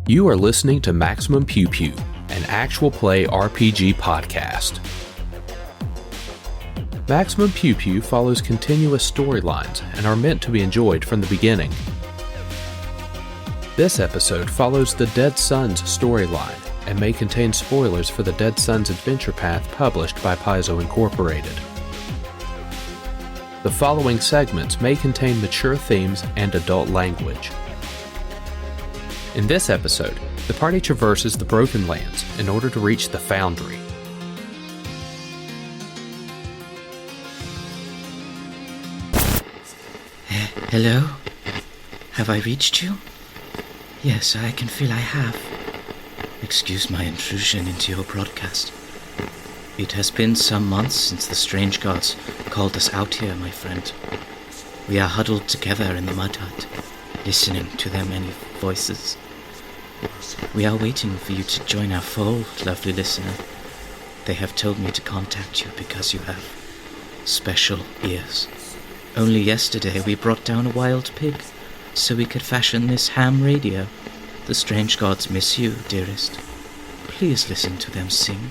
You are listening to Maximum Pew Pew, an actual play RPG podcast. Maximum Pew Pew follows continuous storylines and are meant to be enjoyed from the beginning. This episode follows the Dead Sons storyline and may contain spoilers for the Dead Sons adventure path published by Paizo Incorporated. The following segments may contain mature themes and adult language. In this episode, the party traverses the Broken Lands in order to reach the Foundry. Hello? Have I reached you? Yes, I can feel I have. Excuse my intrusion into your broadcast. It has been some months since the strange gods called us out here, my friend. We are huddled together in the mud hut, listening to their many voices. We are waiting for you to join our fold, lovely listener. They have told me to contact you because you have special ears. Only yesterday we brought down a wild pig, so we could fashion this ham radio. The strange gods miss you, dearest. Please listen to them sing.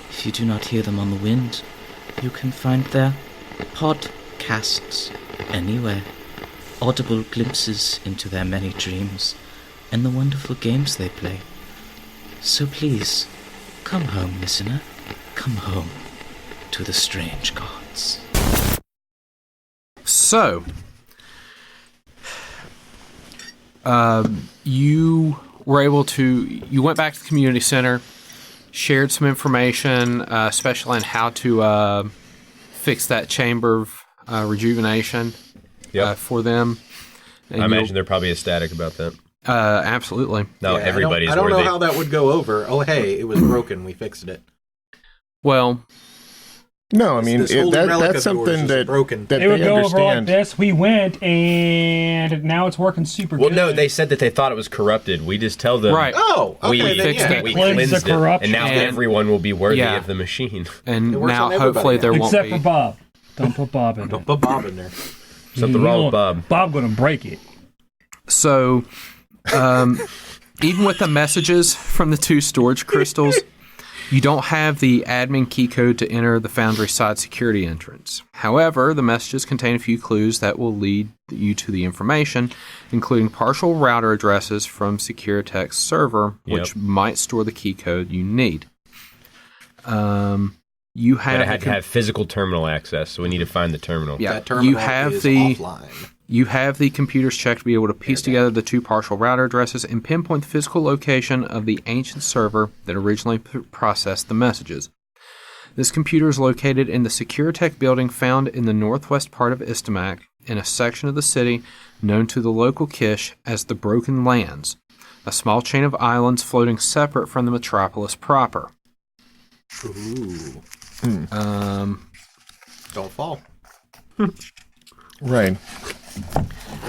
If you do not hear them on the wind, you can find their podcasts anywhere. Audible glimpses into their many dreams and the wonderful games they play. So please, come home, listener. Come home to the strange gods. So, you were able to, you went back to the community center, shared some information, especially on how to fix that chamber of rejuvenation for them. And I imagine they're probably ecstatic about that. Absolutely. No, everybody's I don't know worthy. how that would go over. Oh, hey, it was broken. We fixed it. Well, no, I mean, This holy relic that's of yours something is that, broken. that It would they go over like understand. this. We went, and now it's working super Well, good. no, they said that they thought it was corrupted. We just tell them, right. Oh, okay. we then, fixed yeah. it. We Cleanse cleansed the it, corruption. and now And- everyone will be worthy Yeah. of the machine. And It works now on everybody hopefully there now. won't Except be... for Bob. Don't put Bob in Don't it. put Bob in there. Something wrong with Bob. Bob gonna break it. So, even with the messages from the two storage crystals, you don't have the admin key code to enter the Foundry side security entrance. However, the messages contain a few clues that will lead you to the information, including partial router addresses from SecureTech's server, which might store the key code you need. You have But I had to have physical terminal access, so we need to find the terminal. Yeah, That terminal you have is the offline. You have the computers checked to be able to piece together the two partial router addresses and pinpoint the physical location of the ancient server that originally processed the messages. This computer is located in the SecureTech building found in the northwest part of Istamak, in a section of the city known to the local Kish as the Broken Lands, a small chain of islands floating separate from the metropolis proper. Ooh. Don't fall. Right,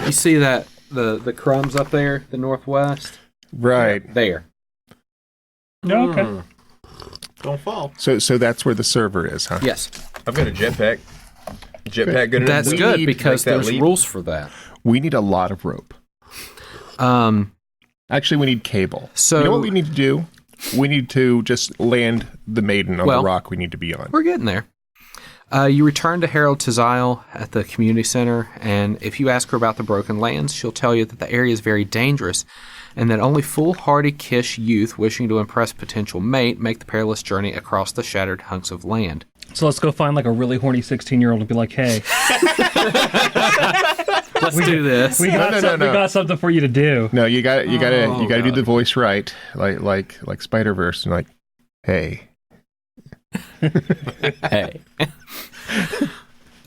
You see that the crumbs up there, the northwest? right. There. No, okay. Don't fall. So that's where the server is, huh? Yes. I've got a jetpack. Jetpack good enough? That's We good need to because make that there's leap. rules for that. We need a lot of rope. Actually, we need cable. So- you know what we need to do? We need to just land the maiden on Well, the rock we need to be on. We're getting there. You return to Harold Tizile at the community center, and if you ask her about the Broken Lands, she'll tell you that the area is very dangerous, and that only foolhardy Kish youth wishing to impress potential mate make the perilous journey across the shattered hunks of land. So let's go find like a really horny 16-year-old and be like, "Hey, Let's do this. we got No. we got something for you to do." No, you got to do God. the voice right, like Spider-Verse, and like, hey. Hey.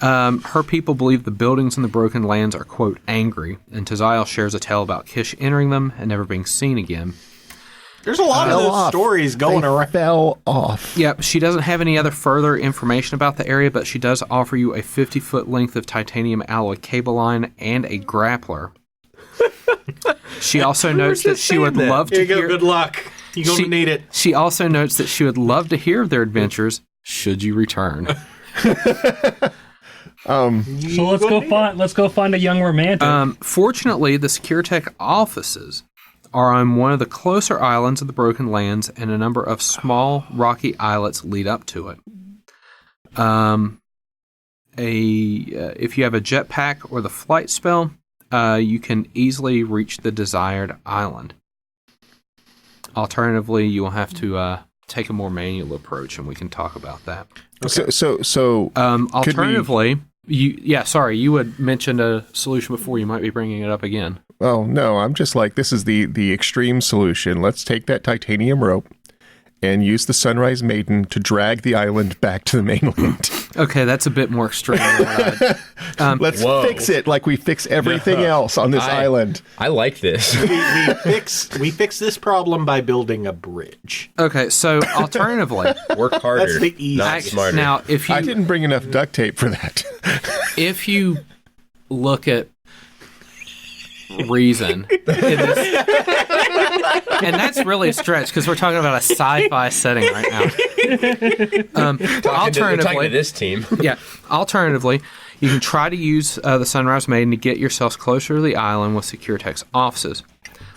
Her people believe the buildings in the Broken Lands are, quote, angry, and Tizile shares a tale about Kish entering them and never being seen again. There's a lot of those stories going around. Fell off. Yep, she doesn't have any other further information about the area, but she does offer you a 50-foot length of titanium alloy cable line and a grappler. She also notes that she would love Here to you go. hear... Good luck. You're going to need it. She also notes that she would love to hear of their adventures should you return. So let's go find a young romantic. Fortunately, the SecureTech offices are on one of the closer islands of the Broken Lands, and a number of small rocky islets lead up to it. If you have a jetpack or the flight spell, you can easily reach the desired island. Alternatively, you will have to take a more manual approach, and we can talk about that. Okay. So alternatively, you had mentioned a solution before. You might be bringing it up again. Oh, no, I'm just like, this is the extreme solution. Let's take that titanium rope and use the Sunrise Maiden to drag the island back to the mainland. Okay, that's a bit more extreme. Let's fix it like we fix everything else on this island. I like this. we fix this problem by building a bridge. Okay, so alternatively, work harder, that's the easy. not smarter. Now, if I didn't bring enough duct tape for that. If you look at reason in this, and that's really a stretch because we're talking about a sci-fi setting right now. Talking to this team. Alternatively, you can try to use the Sunrise Maiden to get yourselves closer to the island with SecureTech's offices.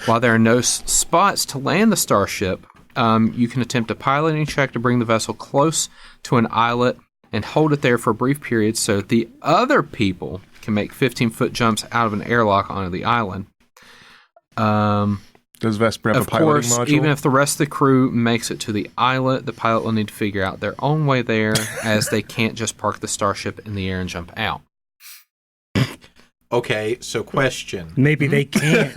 While there are no spots to land the starship, you can attempt a piloting check to bring the vessel close to an islet and hold it there for a brief period so that the other people can make 15-foot jumps out of an airlock onto the island. Does Vesper have a piloting module? Even if the rest of the crew makes it to the islet, the pilot will need to figure out their own way there, as they can't just park the starship in the air and jump out. Okay, so question. Maybe they can't.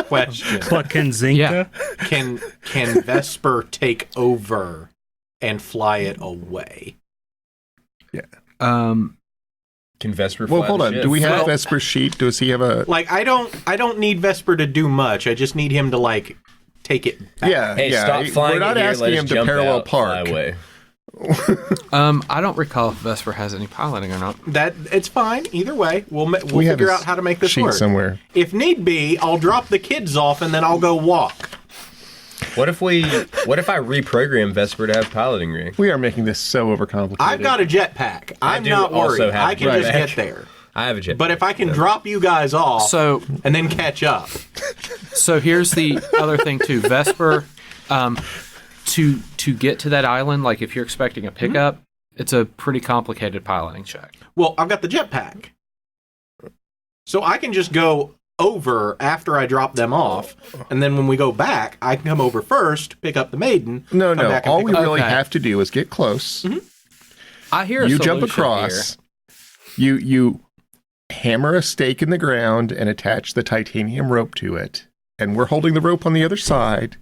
Question. But can Zenka? Can Vesper take over and fly it away? Yeah. Can Vesper Well, fly hold the on. ship? Do we have Vesper's sheet? Does he have a... Like, I don't need Vesper to do much. I just need him to, like, take it back. Yeah, Hey, yeah. stop flying We're not it here, asking let him us to jump parallel out, fly park. away. I don't recall if Vesper has any piloting or not. That it's fine. Either way, we'll We have figure his out how to make this sheet work. somewhere. If need be, I'll drop the kids off and then I'll go walk. What if I reprogram Vesper to have piloting rig? We are making this so overcomplicated. I've got a jetpack. I'm do not also worried. have I can a just jetpack. get there. I have a jet. But if I can drop you guys off and then catch up. So here's the other thing too. Vesper, to get to that island, like if you're expecting a pickup, it's a pretty complicated piloting check. Well, I've got the jetpack. So I can just go over after I drop them off, and then when we go back, I can come over first, pick up the Maiden. No. Back and All pick we up- really Okay. have to do is get close. I hear a You jump solution across. here. You hammer a stake in the ground and attach the titanium rope to it. And we're holding the rope on the other side.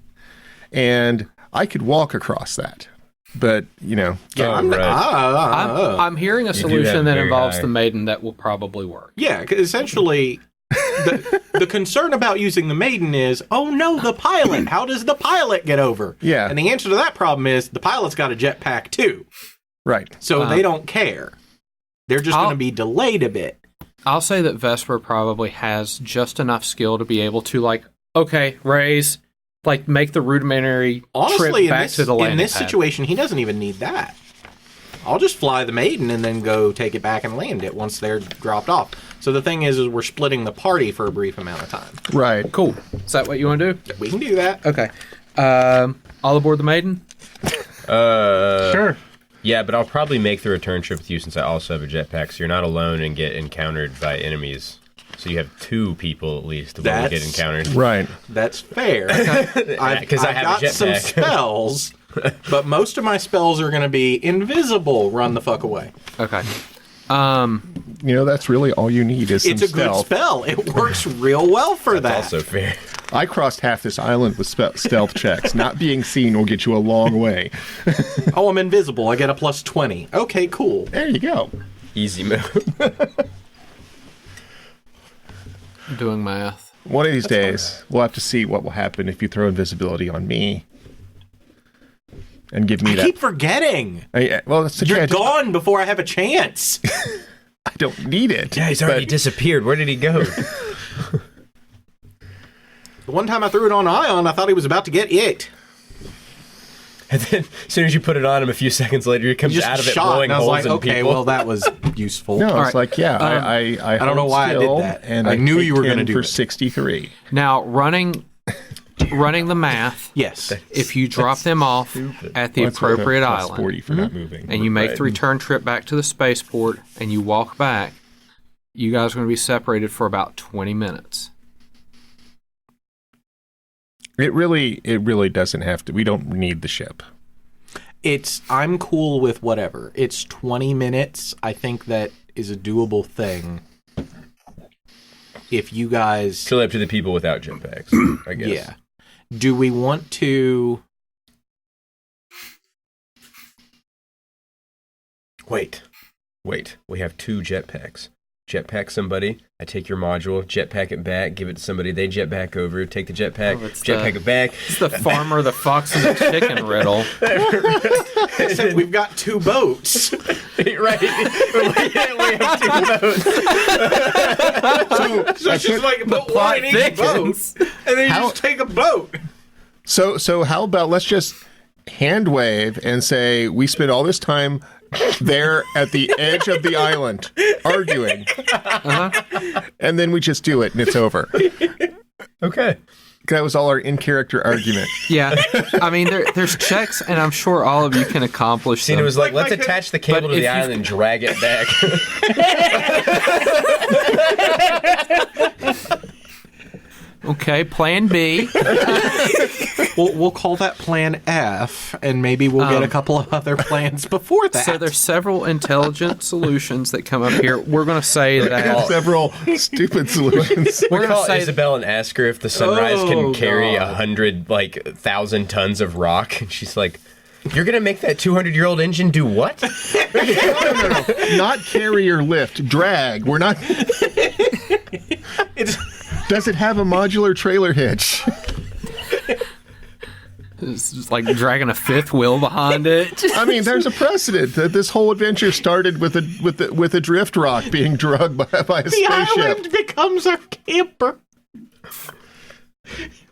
And I could walk across that. But, I'm hearing a do solution have that very involves high- the Maiden that will probably work. Yeah, 'cause essentially, the concern about using the Maiden is, oh no, the pilot. How does the pilot get over? Yeah. And the answer to that problem is the pilot's got a jetpack too. right. So they don't care. They're just I'll- going to be delayed a bit. I'll say that Vesper probably has just enough skill to be able to, like, okay, raise, like, make the rudimentary Honestly, trip back to the landing in this pad. situation, he doesn't even need that. I'll just fly the Maiden and then go take it back and land it once they're dropped off. So the thing is we're splitting the party for a brief amount of time. Right. Cool. Is that what you want to do? We can do that. Okay. All aboard the Maiden? Sure. Yeah, but I'll probably make the return trip with you since I also have a jetpack, so you're not alone and get encountered by enemies. So you have two people at least to get That's- encountered. Right. That's fair. I've 'Cause I have a got some jetpack. spells, but most of my spells are going to be invisible. Run the fuck away. Okay. That's really all you need is some It's a stealth. good spell. It works real well for that. Also fair. I crossed half this island with stealth checks. Not being seen will get you a long way. Oh, I'm invisible. I get a plus 20. Okay, cool. There you go. Easy mode. Doing math. One of these days, we'll have to see what will happen if you throw invisibility on me. And give me I that. keep forgetting. Well, that's the You're chance. gone before I have a chance. I don't need it. Yeah, he's already but- disappeared. Where did he go? The one time I threw it on Ion, I thought he was about to get it. And then, as soon as you put it on him, a few seconds later, he comes He just out of it shot, blowing and I was holes like, in okay, people. well, that was useful. No, it's right. like, I don't know hold why I did still, that. And I knew take you were 10 gonna do for it. 63. Now, running running the math, Yes. if you drop them off at the Well, that's what appropriate plus island, 40 for not moving. and you make the return trip back to the spaceport, and you walk back, you guys are going to be separated for about 20 minutes. It really doesn't have to. We don't need the ship. I'm cool with whatever. It's 20 minutes. I think that is a doable thing. If you guys... Still up to the people without jetpacks, I guess. Yeah. Do we want to... Wait. We have 2 jetpacks. Jetpack somebody. I take your module, jetpack it back, give it to somebody. They jetpack over, take the jetpack, jetpack it back. It's the farmer, the fox, and the chicken riddle. Except we've got 2 boats. Right. We have 2 boats. So it's just like put one in each boat, and then you just take a boat. So how about let's just hand wave and say we spent all this time there at the edge of the island arguing, and then we just do it and it's over. Okay. That was all our in-character argument. Yeah, I mean, there's checks, and I'm sure all of you can accomplish them. Cena was like, let's attach the cable to the island and drag it back. Okay, plan B. We'll call that Plan F, and maybe we'll get a couple of other plans before that. So there's several intelligent solutions that come up here. We're going to say that... Several stupid solutions. We're gonna gonna call say- Isabel and ask her if the Sunrise Oh, can carry God. 1,000 tons of rock. And she's like, you're going to make that 200-year-old engine do what? No. Not carry or lift. Drag. We're not... Does it have a modular trailer hitch? It's just like dragging a fifth wheel behind it. I mean, there's a precedent that this whole adventure started with a drift rock being drugged by a the spaceship. island becomes our camper.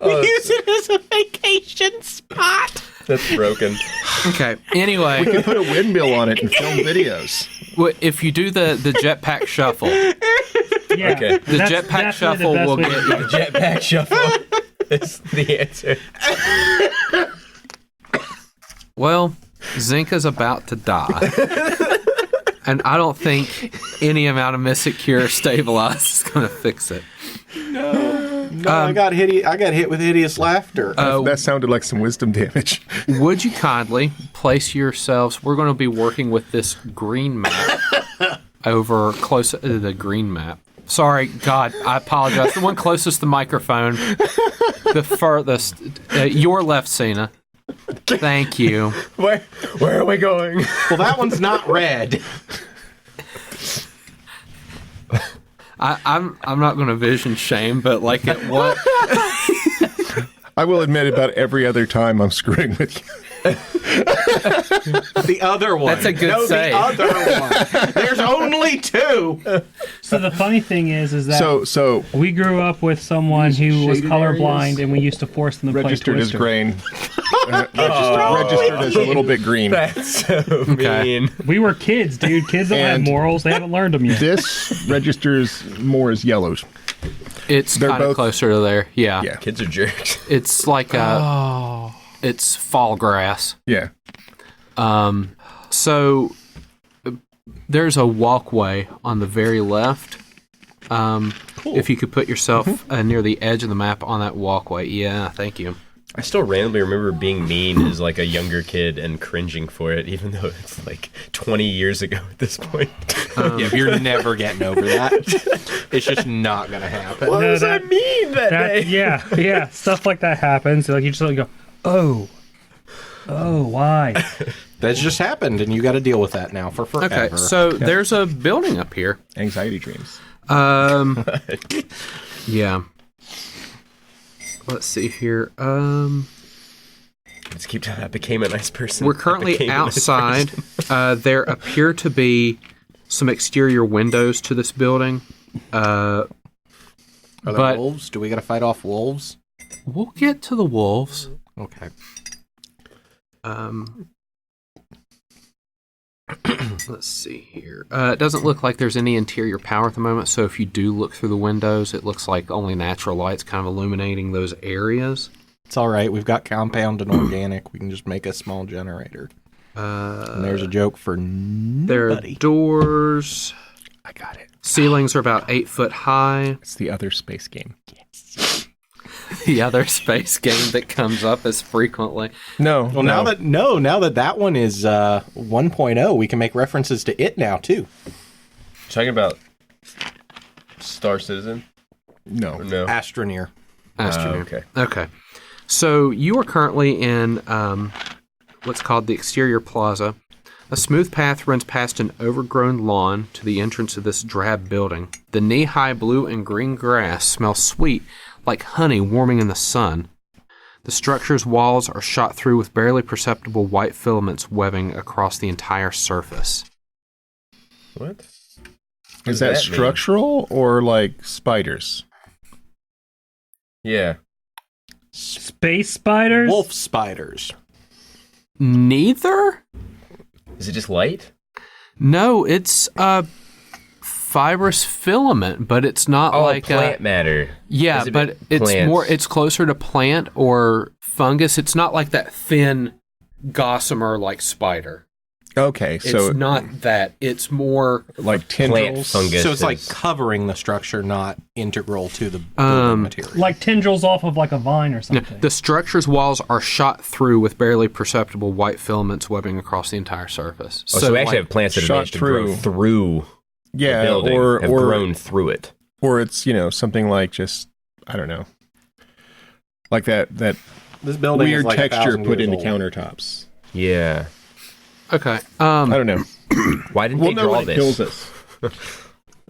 We use it as a vacation spot. That's broken. Okay, anyway, We can put a windmill on it and film videos. if you do the jetpack shuffle, Yeah, Okay. the that's jetpack definitely shuffle the best will way get to you. do it. Jetpack shuffle is the answer. Well, Zenka's about to die. And I don't think any amount of Mystic Cure Stabilize is going to fix it. No, I got hit with hideous laughter. That sounded like some wisdom damage. Would you kindly place yourselves... We're going to be working with this green map over close to the green map. Sorry, God, I apologize. The one closest to the microphone. The furthest. Your left, Cyna. Thank you. Where are we going? Well, that one's not red. I'm not going to vision shame, but like at what... I will admit about every other time I'm screwing with you. The other one. That's a good save. The other one. There's only 2. So the funny thing is that So we grew up with someone who was colorblind, and we used to force them to registered play as Twister. grain. Registered as a little bit green. That's so mean. We were kids, dude. Kids don't have And- morals. They haven't learned them yet. This registers more as yellows. It's They're kind of both- cleroser to there. Yeah. Yeah. Kids are jerks. It's like it's fall grass. Yeah. So there's a walkway on the very left. If you could put yourself near the edge of the map on that walkway. Yeah, thank you. I still randomly remember being mean as like a younger kid and cringing for it, even though it's like 20 years ago at this point. Yeah, you're never getting over that. It's just not going to happen. What No, was I that- mean that day? Yeah, stuff like that happens. Like you just like go, oh, why? That's just happened, and you got to deal with that now for forever. Okay, so there's a building up here. Anxiety dreams. Yeah. Let's see here. Let's keep telling I became a nice person. We're I currently became a nice outside. person. There appear to be some exterior windows to this building. Are there but- wolves? Do we got to fight off wolves? We'll get to the wolves. Okay. Let's see here. It doesn't look like there's any interior power at the moment, so if you do look through the windows, it looks like only natural light's kind of illuminating those areas. It's all right. We've got compound and organic. We can just make a small generator. And there's a joke for There are nobody. doors. I got it. Ceilings are about 8 foot high. It's the other space game. The other space game that comes up as frequently. No. Well, now that one is 1.0, we can make references to it now too. Talking about Star Citizen? No. Or no? Astroneer. Okay. Okay. So you are currently in what's called the exterior plaza. A smooth path runs past an overgrown lawn to the entrance of this drab building. The knee-high blue and green grass smells sweet, like honey warming in the sun. The structure's walls are shot through with barely perceptible white filaments webbing across the entire surface. What? Is that mean? structural or like spiders? Yeah. Space spiders? Wolf spiders. Neither? Is it just light? No, it's a fibrous filament, but it's not like plant matter. Yeah, but it's closer to plant or fungus. It's not like that thin gossamer like spider. Okay, so It's not that. It's more like Plant tendrils. fungus. So it's like is- covering the structure, not integral to the building material. Like tendrils off of like a vine or something. the structure's walls are shot through with barely perceptible white filaments webbing across the entire surface. Oh, so we actually have plants that have shot managed to grow through the Yeah, building, or have grown through it. or it's something like just I don't know, like that This building weird is like texture 1,000 put years into old. countertops. Yeah. Okay. I don't know. Why didn't We'll they know draw when it this? kills us.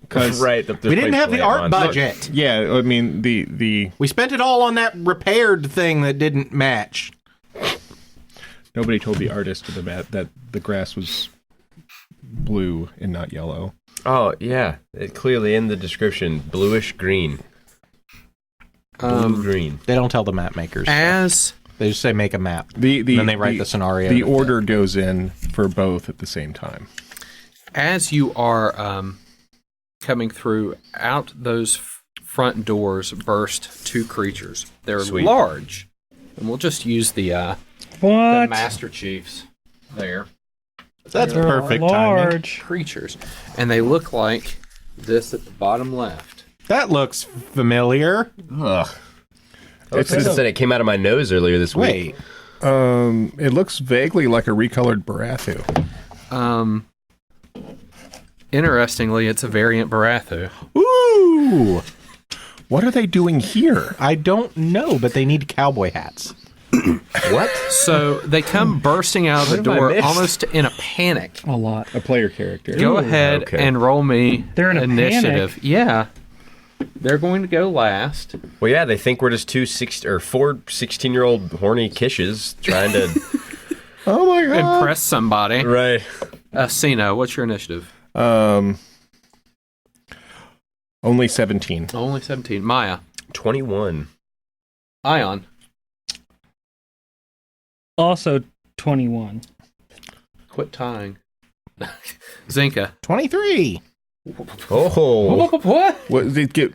Because Right. We didn't have the art budget. yeah, I mean the We spent it all on that repaired thing that didn't match. nobody told the artist that the grass was blue and not yellow. Oh, yeah. It clearly in the description, bluish green. Blue green. They don't tell the map makers. As They just say make a map. The And then they write the scenario. The order goes in for both at the same time. as you are coming through, out those front doors burst two creatures. They're Sweet. large, and we'll just use the What? Master Chiefs there. That's They're perfect timing. large. Creatures, and they look like this at the bottom left. That looks familiar. Ugh. It said it came out of my nose earlier this week. Wait. It looks vaguely like a recolored Barathu. Interestingly, it's a variant Barathu. Ooh. What are they doing here? I don't know, but they need cowboy hats. What? So they come bursting out of the What have I door missed? almost in a panic. A lot. A player character. Go ahead okay. and roll me They're in a initiative. panic. Yeah. They're going to go last. Well, yeah, they think we're just four 16-year-old horny kishes trying to... Oh my god. Impress somebody. Right. Cyna, what's your initiative? Only 17. Only 17. Maia. 21. Ion. Also 21. Quit tying. Zenka. 23. Oh. What? What did get?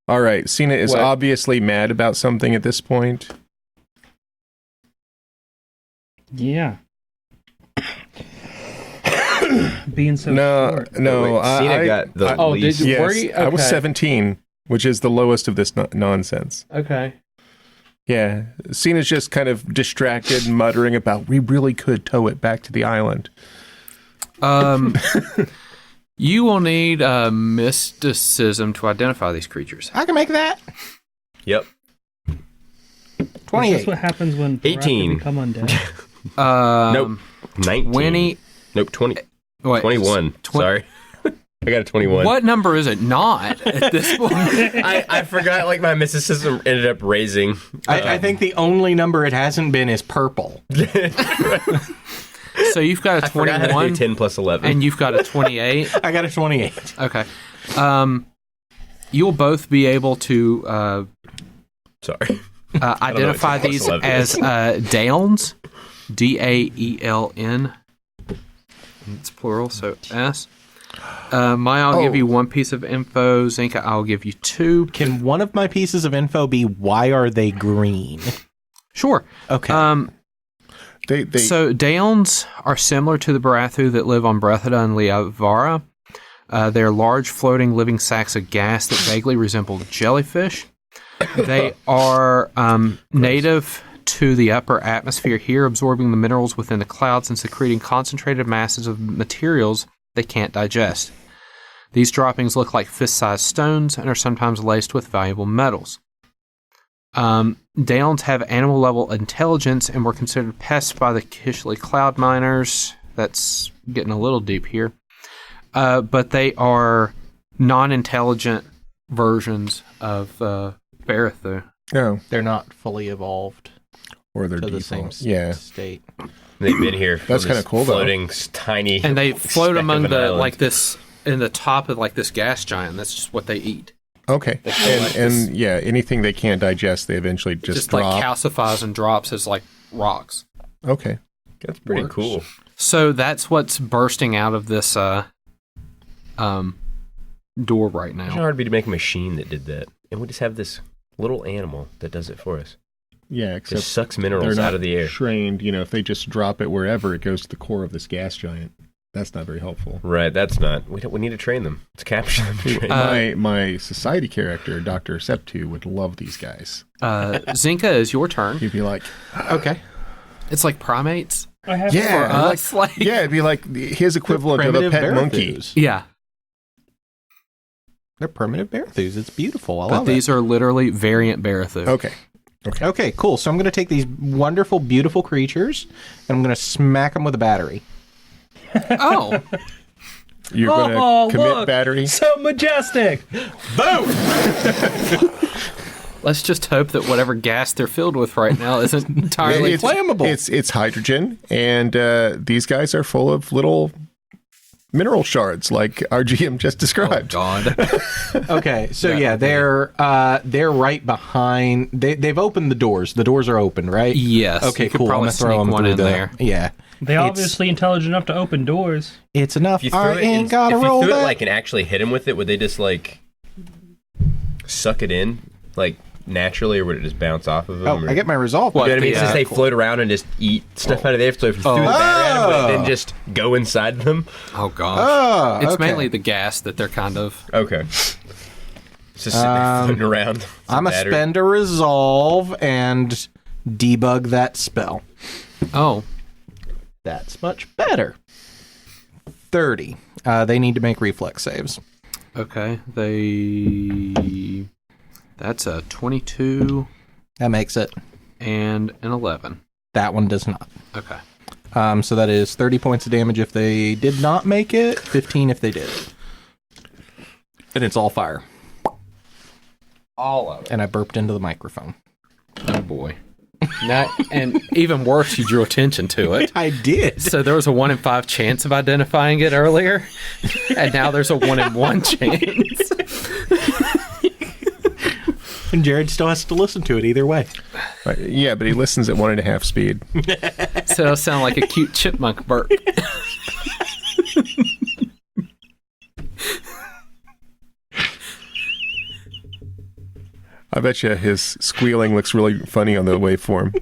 All right, Cyna is What? obviously mad about something at this point. Yeah. Being so No, short. no. Cena got the Oh, least. did you? Yes, Were you? I was Okay. 17, which is the lowest of this nonsense. Okay. Yeah, Cena's just kind of distracted, muttering about, we really could tow it back to the island. You will need mysticism to identify these creatures. I can make that. Yep. That's 28. what happens when 18. become undead. Nope. 19. 20. Nope, 20. Wait, 21. Sorry. I got a 21. What number is it not at this point? I forgot, like, my mysticism ended up raising. I think the only number it hasn't been is purple. So you've got a I forgot how to 21 do 10 plus 11. and you've got a 28. I got a 28. Okay. You'll both be able to Sorry. identify what 10 plus these 11 as Daelns. Daeln. It's plural, so S. Maya, I'll give you one piece of info. Zenka, I'll give you two. Can one of my pieces of info be why are they green? Sure. Okay. They So Downs are similar to the Barathu that live on Brethida and Liavara. They're large, floating, living sacks of gas that vaguely resemble jellyfish. They are native to the upper atmosphere here, absorbing the minerals within the clouds and secreting concentrated masses of materials they can't digest. These droppings look like fist-sized stones and are sometimes laced with valuable metals. Downs have animal-level intelligence and were considered pests by the Kishley cloud miners. That's getting a little deep here. But they are non-intelligent versions of Barathu. no, They're not fully evolved or they're to the default. same state. They've been here. That's kinda cool, though. Floating tiny. And they float speck among of an the, island. like this, in the top of like this gas giant. That's just what they eat. Okay, and yeah, anything they can't digest, they eventually just drop. Like calcifies and drops as like rocks. Okay, That's pretty Works. cool. So that's what's bursting out of this door right It's now. hard to be to make a machine that did that, and we just have this little animal that does it for us. yeah, Just except sucks they're minerals not out of the air. trained. If they just drop it wherever, it goes to the core of this gas giant. That's not very helpful. Right, that's not. We need to train them. Let's capture them. and train them. My society character, Dr. Septu, would love these guys. Zenka, is your turn. He'd be like, Okay. It's like primates. I have yeah, For us, like yeah, it'd be like his equivalent of a Primitive pet monkey. Barathus. yeah. They're primitive Barathus. It's beautiful. I But love these are literally variant Barathu. Okay. it. Okay, cool. So I'm going to take these wonderful, beautiful creatures, and I'm going to smack them with a battery. Oh, You're going Oh, to commit look. battery? so majestic. Boom! let's just hope that whatever gas they're filled with right now isn't entirely It's flammable. It's hydrogen, and these guys are full of little mineral shards, like our GM just described. God. Okay, so yeah, they're right behind. They've opened the doors. The doors are open, right? Yes. Okay, you could cool. I'm probably gonna throw sneak them one through in there. Yeah, They It's- obviously intelligent enough to open doors. it's enough. If you I threw it, ain't gotta if you roll threw that. it like and actually hit him with it, would they just like suck it in like naturally, or would it just bounce off of them? Oh, or, I get my resolve. What, You know what I mean? the, Since uh, they float around and just eat stuff out of there, so if you threw the battery at them, would it then just go inside them? Oh gosh. Oh, It's okay. mainly the gas that they're kind of. Okay. It's just sitting there floating around. It's I'm a battery. spend a resolve and debug that spell. Oh, That's much better. 30. They need to make reflex saves. okay. That's a 22 That makes it. and an 11. That one does not. Okay. So that is 30 points of damage if they did not make it, 15 if they did. And it's all fire. All of it. And I burped into the microphone. Oh boy. And even worse, you drew attention to it. I did. So there was a 1 in 5 chance of identifying it earlier, and now there's a 1 in 1 chance. And Jared still has to listen to it either way. Right, yeah, but he listens at 1.5 speed. So it'll sound like a cute chipmunk burp. I bet you his squealing looks really funny on the waveform.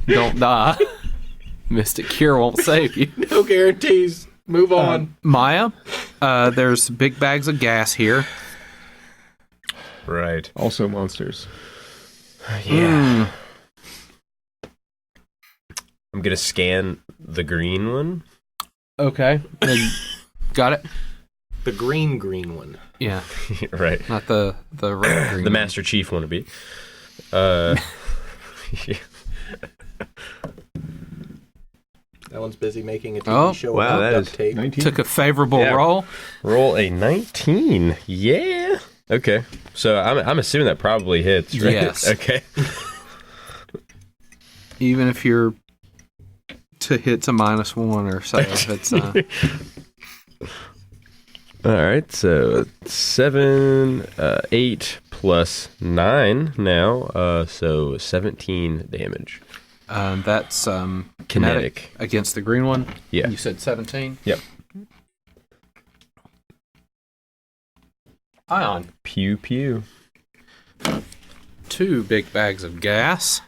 Don't die. Mystic Cure won't save you. No guarantees. Move on. Maia, there's big bags of gas here. Right. Also monsters. Yeah. I'm gonna scan the green one. Okay. Got it? The green one. Yeah. Right. Not the red green. The Master Chief wannabe. Yeah. That one's busy making a TV Oh, show wow, about that duct is tape. 19. Took a favorable Yeah. roll. Roll a 19. Yeah. Okay. So I'm assuming that probably hits, right? Yes. Okay. Even if you're to hit's a -1 or so. It's All right. So 7, 8 plus 9 now. So 17 damage. that's Kinetic. kinetic against the green one. Yeah. You said 17. Yep. Ion. Pew pew. 2 big bags of gas.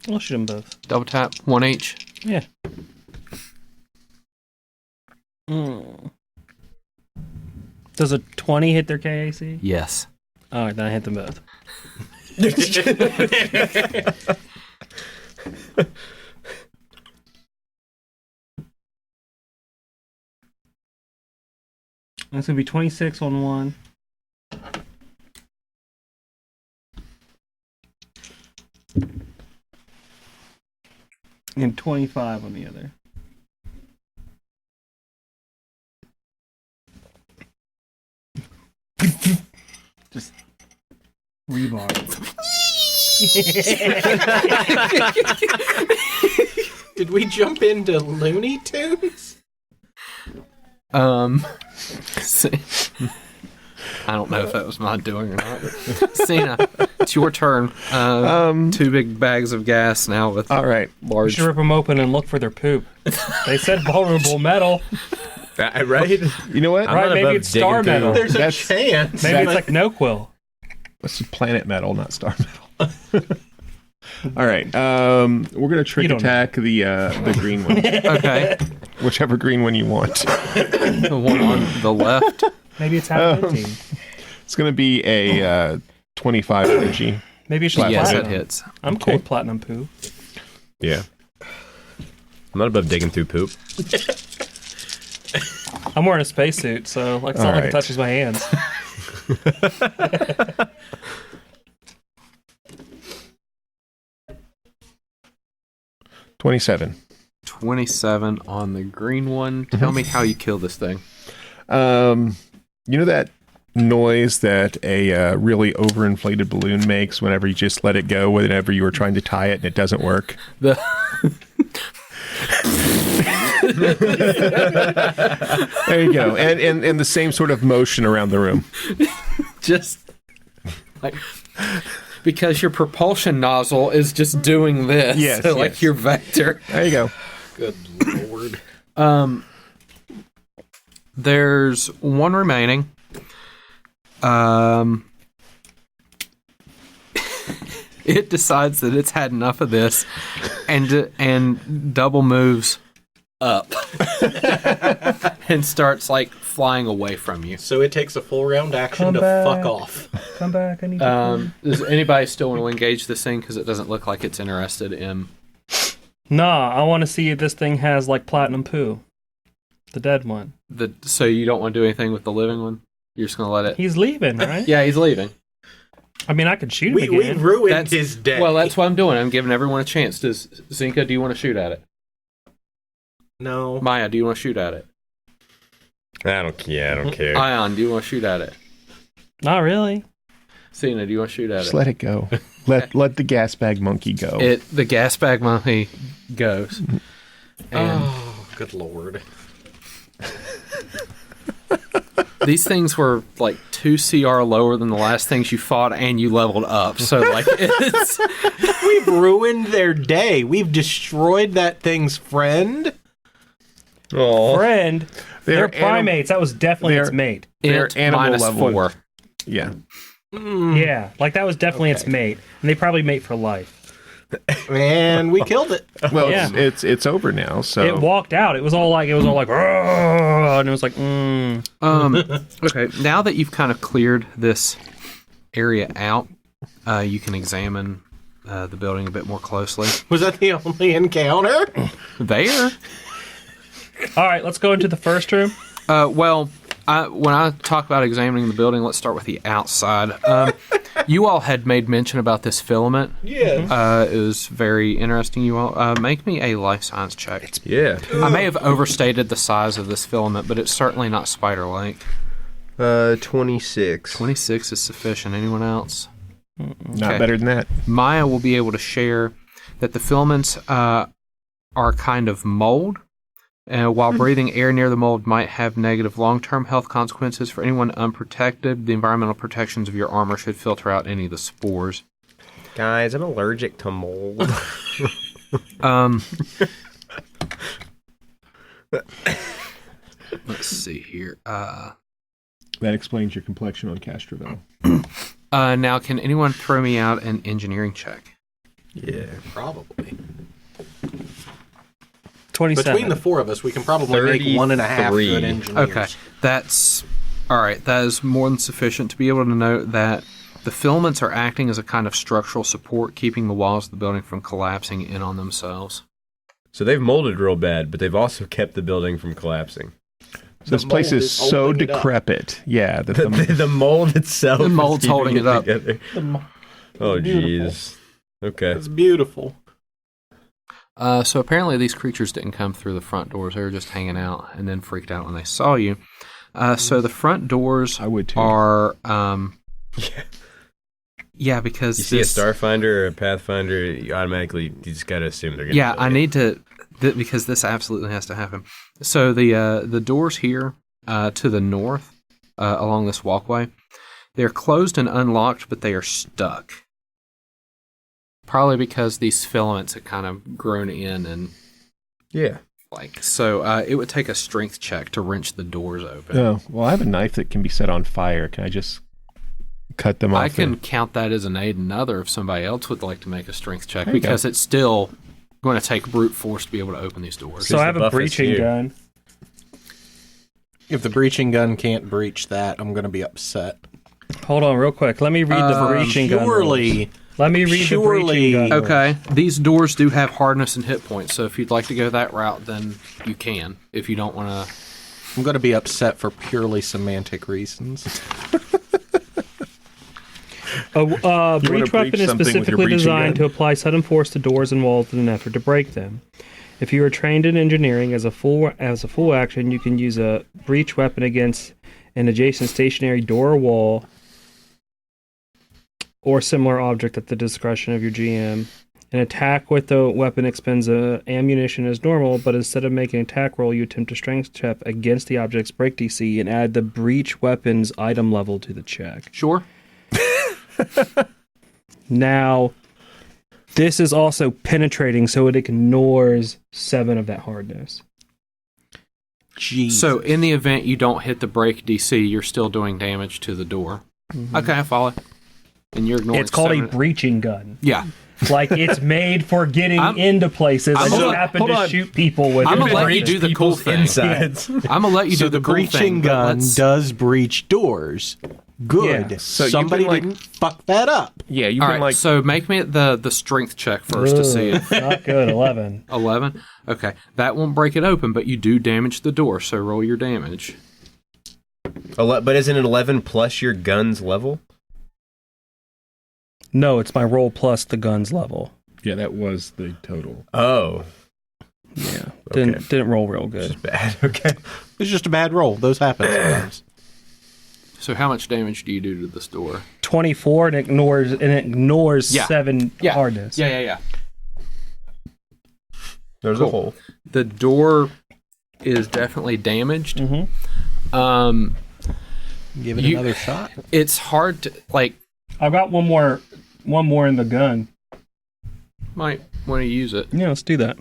I'll shoot them both. Double tap, 1 each. Yeah. Does a 20 hit their KAC? Yes. All right, then I hit them both. That's going to be 26 on one. And 25 on the other. Just rebar. Did we jump into Looney Tunes? I don't know if that was my doing or not. Cyna, it's your turn. 2 big bags of gas now with All right. We large. should rip them open and look for their poop. They said vulnerable metal. Right? You know what? I'm Right, not maybe above it's star digging metal. through- There's That's- a chance. Maybe it's like no-quill. This is planet metal, not star metal. All right. We're gonna trick You don't attack the green one, Okay. whichever green one you want. The one on the left. Maybe it's half the team. It's gonna be a 25 energy. Maybe it's just Yes, it platinum. hits. I'm cool with platinum poo. Yeah. I'm not above digging through poop. I'm wearing a spacesuit, so like it's not like it Alright. touches my hands. 27. 27 on the green one. Tell me how you kill this thing. You know that noise that a really overinflated balloon makes whenever you just let it go, whenever you were trying to tie it and it doesn't work? The There you go. And the same sort of motion around the room. just like because your propulsion nozzle is just doing this. Yes, so like yes. your vector. There you go. Good lord. There's one remaining. It decides that it's had enough of this and double moves up and starts like flying away from you. So it takes a full round action Come to back. fuck off. Come back, I need to Does anybody still want to engage this thing? Because it doesn't look like it's interested in. Nah, I want to see if this thing has like platinum poo. The dead one. So you don't want to do anything with the living one? You're just going to let it. He's leaving, right? Yeah, he's leaving. I mean, I could shoot him We again. ruined That's- his day. Well, that's what I'm doing. I'm giving everyone a chance. Does Zenka, do you want to shoot at it? no. Maya, do you want to shoot at it? I don't care. Ion, do you want to shoot at it? Not really. Cyna, do you want to shoot at Just it? let it go. Let the gas bag monkey go. The gas bag monkey goes. And Oh, good lord. these things were like 2 CR lower than the last things you fought, and you leveled up. So like it's We've ruined their day. We've destroyed that thing's friend. Oh, Friend, they're They're primates. That was definitely they're- its mate. They're int animal minus level. 4. Yeah. Yeah, like that was definitely its Okay. mate. And they probably mate for life. And we killed it. Well, Yeah. it's over now. So It walked out. It was all like, "Rrrr," and it was like, Okay, now that you've kind of cleared this area out, you can examine the building a bit more closely. Was that the only encounter? There. All right, let's go into the first room. Well, when I talk about examining the building, let's start with the outside. You all had made mention about this filament. Yeah. It was very interesting. You all make me a life science check. yeah. I may have overstated the size of this filament, but it's certainly not spider-like. 26. 26 is sufficient. Anyone else? not okay. better than that. Maia will be able to share that the filaments are kind of mold, While breathing air near the mold might have negative long-term health consequences for anyone unprotected, the environmental protections of your armor should filter out any of the spores. Guys, I'm allergic to mold. Let's see here. That explains your complexion on Castroville. Now, can anyone throw me out an engineering check? Yeah. Probably. 27. Between the four of us, we can probably make 1.5 good engineers. Okay, that's all right. That is more than sufficient to be able to note that the filaments are acting as a kind of structural support, keeping the walls of the building from collapsing in on themselves. So they've molded real bad, but they've also kept the building from collapsing. So this place is so decrepit. Yeah. That The mold itself. The mold's holding it up. Together. Oh, jeez. Okay. It's beautiful. So apparently these creatures didn't come through the front doors. They were just hanging out and then freaked out when they saw you. So the front doors I would too. are... yeah, because... You see a Starfinder or a Pathfinder, you just got to assume they're going to... Yeah, I need to... because this absolutely has to happen. So the doors here to the north along this walkway, they're closed and unlocked, but they are stuck. Probably because these filaments have kind of grown in and... Yeah. So it would take a strength check to wrench the doors open. Oh, well, I have a knife that can be set on fire. Can I just cut them off? I can count that as an aid another if somebody else would like to make a strength check, There you because it's still going to take brute force to be able to open these doors. So I have the a buff is breaching here. gun. If the breaching gun can't breach that, I'm going to be upset. Hold on real quick. Let me read the breaching gun rules. Surely... Let me read the breaching gun rules. Okay, these doors do have hardness and hit points, so if you'd like to go that route, then you can. If you don't want to... I'm going to be upset for purely semantic reasons. A breach weapon is something with your specifically breaching designed gun? to apply sudden force to doors and walls in an effort to break them. If you are trained in engineering as a full action, you can use a breach weapon against an adjacent stationary door or wall or similar object at the discretion of your GM. An attack with the weapon expends ammunition as normal, but instead of making an attack roll, you attempt a strength check against the object's break DC and add the breach weapon's item level to the check. Sure. Now, this is also penetrating, so it ignores 7 of that hardness. Jeez. So in the event you don't hit the break DC, you're still doing damage to the door. Mm-hmm. Okay, I follow. And you're ignoring It's called 7. a breaching gun. Yeah. Like, it's made for getting into places. I'm and gonna- just happen hold to on. shoot people with I'm it. gonna let you do the cool thing. Insides. I'm gonna let you So do the the cool breaching thing, but gun let's- does breach doors. Good. Yeah. So you Somebody can, like- didn't fuck that up. Yeah, you All can right, so make me the strength check first to see it. Not good, 11. 11? Okay. That won't break it open, but you do damage the door, so roll your damage. But isn't it 11 plus your gun's level? No, it's my roll plus the gun's level. Yeah, that was the total. Oh. Yeah. Okay. Didn't roll real good. Just bad. Okay. It's just a bad roll. Those happen sometimes. So how much damage do you do to this door? 24 and ignores Yeah. 7 Yeah. hardness. Yeah. There's a hole. The door is definitely damaged. Mm-hmm. Give it You- another shot. It's hard to, like, I've got one more in the gun. might want to use it. Yeah, let's do that.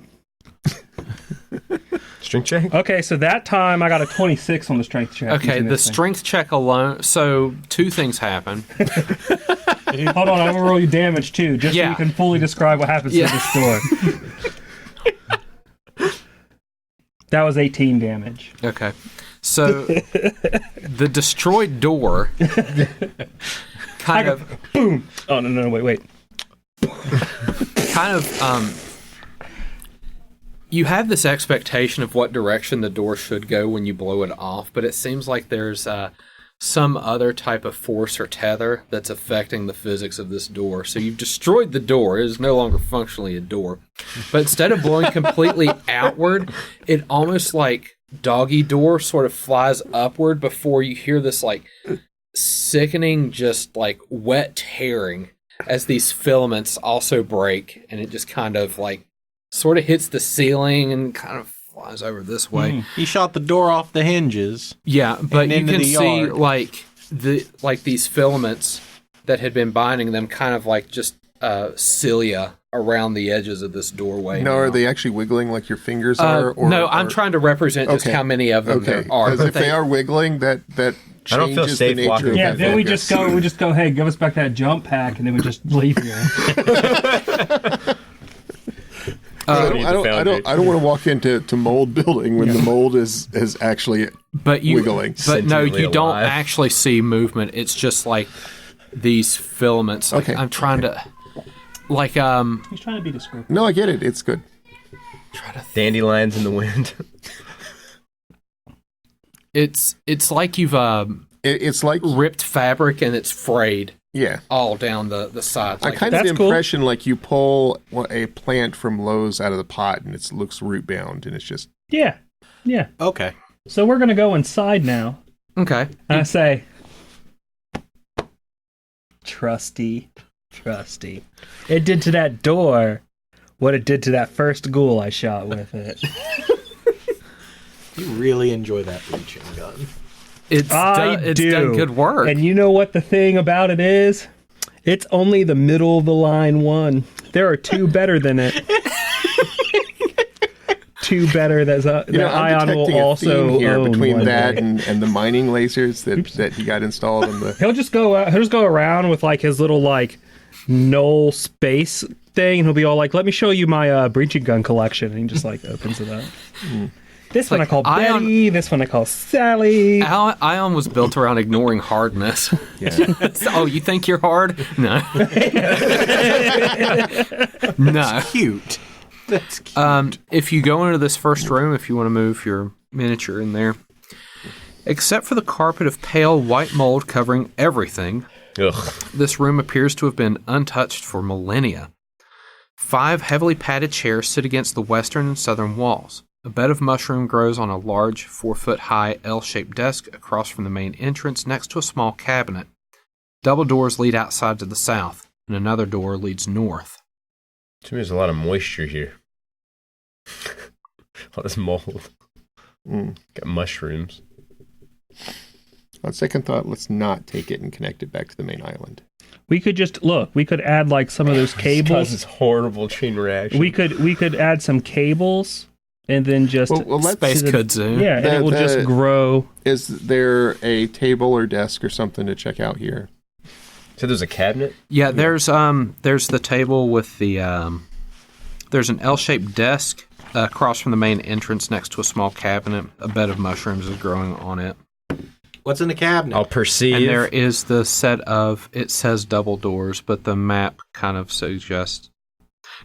Strength check? Okay, so that time I got a 26 on the strength check. Okay, using the this thing. strength check alone. So two things happen. Hold on, I'm gonna roll you damage too, just so Yeah. you can fully describe what happens Yeah. to this door. That was 18 damage. Okay, so the destroyed door kind of Boom! Oh no, wait. you have this expectation of what direction the door should go when you blow it off, but it seems like there's some other type of force or tether that's affecting the physics of this door. So you've destroyed the door. It is no longer functionally a door. But instead of blowing completely outward, it almost like doggy door sort of flies upward before you hear this like sickening, just like wet tearing as these filaments also break, and it just kind of like sort of hits the ceiling and kind of flies over this way. He shot the door off the hinges. Yeah, but you into can the see yard. like these filaments that had been binding them, kind of like just cilia around the edges of this doorway. No, now. are they actually wiggling like your fingers are? No, I'm trying to represent just how many of them there are. Because if they are wiggling, that I don't feel changes safe the nature walking of Yeah, that then we focus. just go, hey, give us back that jump pack, and then we just leave here. I don't want to walk into mold building when the mold is actually wiggling. But no, you don't alive. actually see movement. It's just like these filaments. Like, Okay, I'm trying to, like, He's trying to be descriptive. No, I get it. It's good. Dandelions in the wind. it's like you've It's like ripped fabric and it's frayed yeah. all down the sides. I Like, kind of That's the cool. impression like you pull a plant from Lowe's out of the pot and it looks root bound and it's just Yeah. Okay. So we're going to go inside now. okay. And I say, Trusty. It did to that door what it did to that first ghoul I shot with it. You really enjoy that breaching gun. It's done good work. And you know what the thing about it is? It's only the middle of the line one. There are two better than it. Two better that I'm Ion will detecting a also theme here own between one that day. and the mining lasers that he got installed in the. He'll just go around with like his little like null space thing, and he'll be all like, "Let me show you my breaching gun collection," and he just like opens it up. This one I call Ion- Betty. This one I call Sally. Ion was built around ignoring hardness. Yeah. Oh, you think you're hard? No. No. Cute. That's cute. If you go into this first room, if you want to move your miniature in there, except for the carpet of pale white mold covering everything, Ugh. this room appears to have been untouched for millennia. 5 heavily padded chairs sit against the western and southern walls. A bed of mushroom grows on a large 4-foot-high L-shaped desk across from the main entrance next to a small cabinet. Double doors lead outside to the south, and another door leads north. To me, there's a lot of moisture here. All this mold. Got mushrooms. On second thought, let's not take it and connect it back to the main island. We could just look. We could add like some of those This cables. causes horrible chain reaction. We could add some cables and then just Well, let's Space kudzu. yeah, and it will just grow. Is there a table or desk or something to check out here? So there's a cabinet? Yeah, there's the table with the there's an L-shaped desk across from the main entrance next to a small cabinet. A bed of mushrooms is growing on it. What's in the cabinet? I'll perceive. And there is the set of, it says double doors, but the map kind of suggests,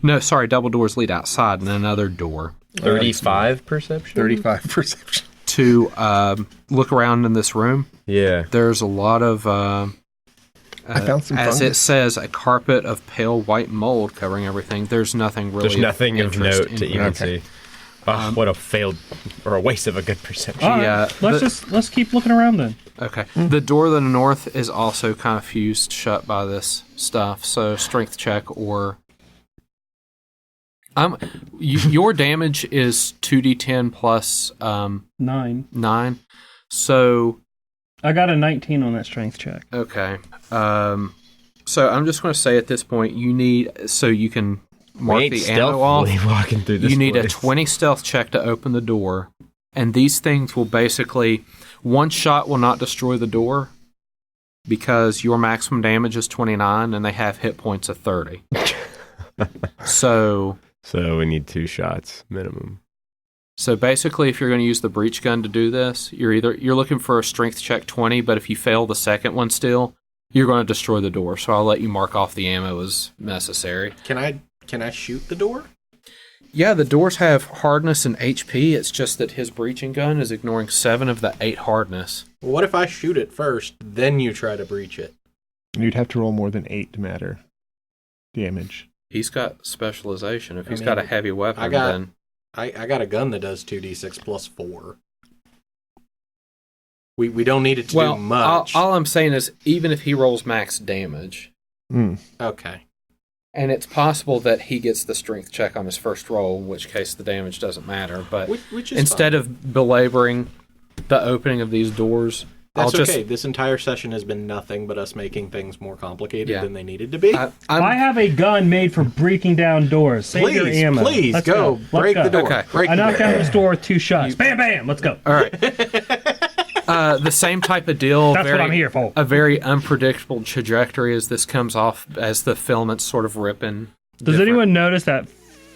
no, sorry, double doors lead outside and another door 35 perception? 35 perception. to look around in this room. Yeah. There's a lot of, I found some as it fungus. says, a carpet of pale white mold covering everything. There's nothing really. There's nothing of interest note in to here. even see. Oh, what a failed or a waste of a good perception. All right, Yeah, let's keep looking around then. Okay. The door to the north is also kind of fused shut by this stuff. So strength check or your damage is 2d10 plus 9. So I got a 19 on that strength check. okay. So I'm just going to say at this point you need so you can mark We ain't the ammo off. stealthily walking through this You need a place. 20 stealth check to open the door. And these things will basically, one shot will not destroy the door because your maximum damage is 29 and they have hit points of 30. So So we need 2 shots minimum. basically if you're going to use the breach gun to do this, you're looking for a strength check 20, but if you fail the second one still, you're going to destroy the door. So I'll let you mark off the ammo as necessary. Can I shoot the door? Yeah, the doors have hardness and HP. It's just that his breaching gun is ignoring 7 of the 8 hardness. Well, what if I shoot it first, then you try to breach it? You'd have to roll more than 8 to matter damage. He's got specialization. If I he's mean, got a heavy weapon, then I got a gun that does 2d6 plus 4. We don't need it to do much. All I'm saying is even if he rolls max damage, Okay. And it's possible that he gets the strength check on his first roll, in which case the damage doesn't matter. But which is instead fine. of belaboring the opening of these doors, That's I'll okay. just... This entire session has been nothing but us making things more complicated Yeah. than they needed to be. I have a gun made for breaking down doors. Save your ammo. Please Let's go. Let's Break go. the door. Okay. Break I the knocked door. down this door with 2 shots. Bam, bam. Let's go. All right. The same type of deal. That's what I'm here for. A very unpredictable trajectory as this comes off, as the filaments sort of rip in. Does anyone notice that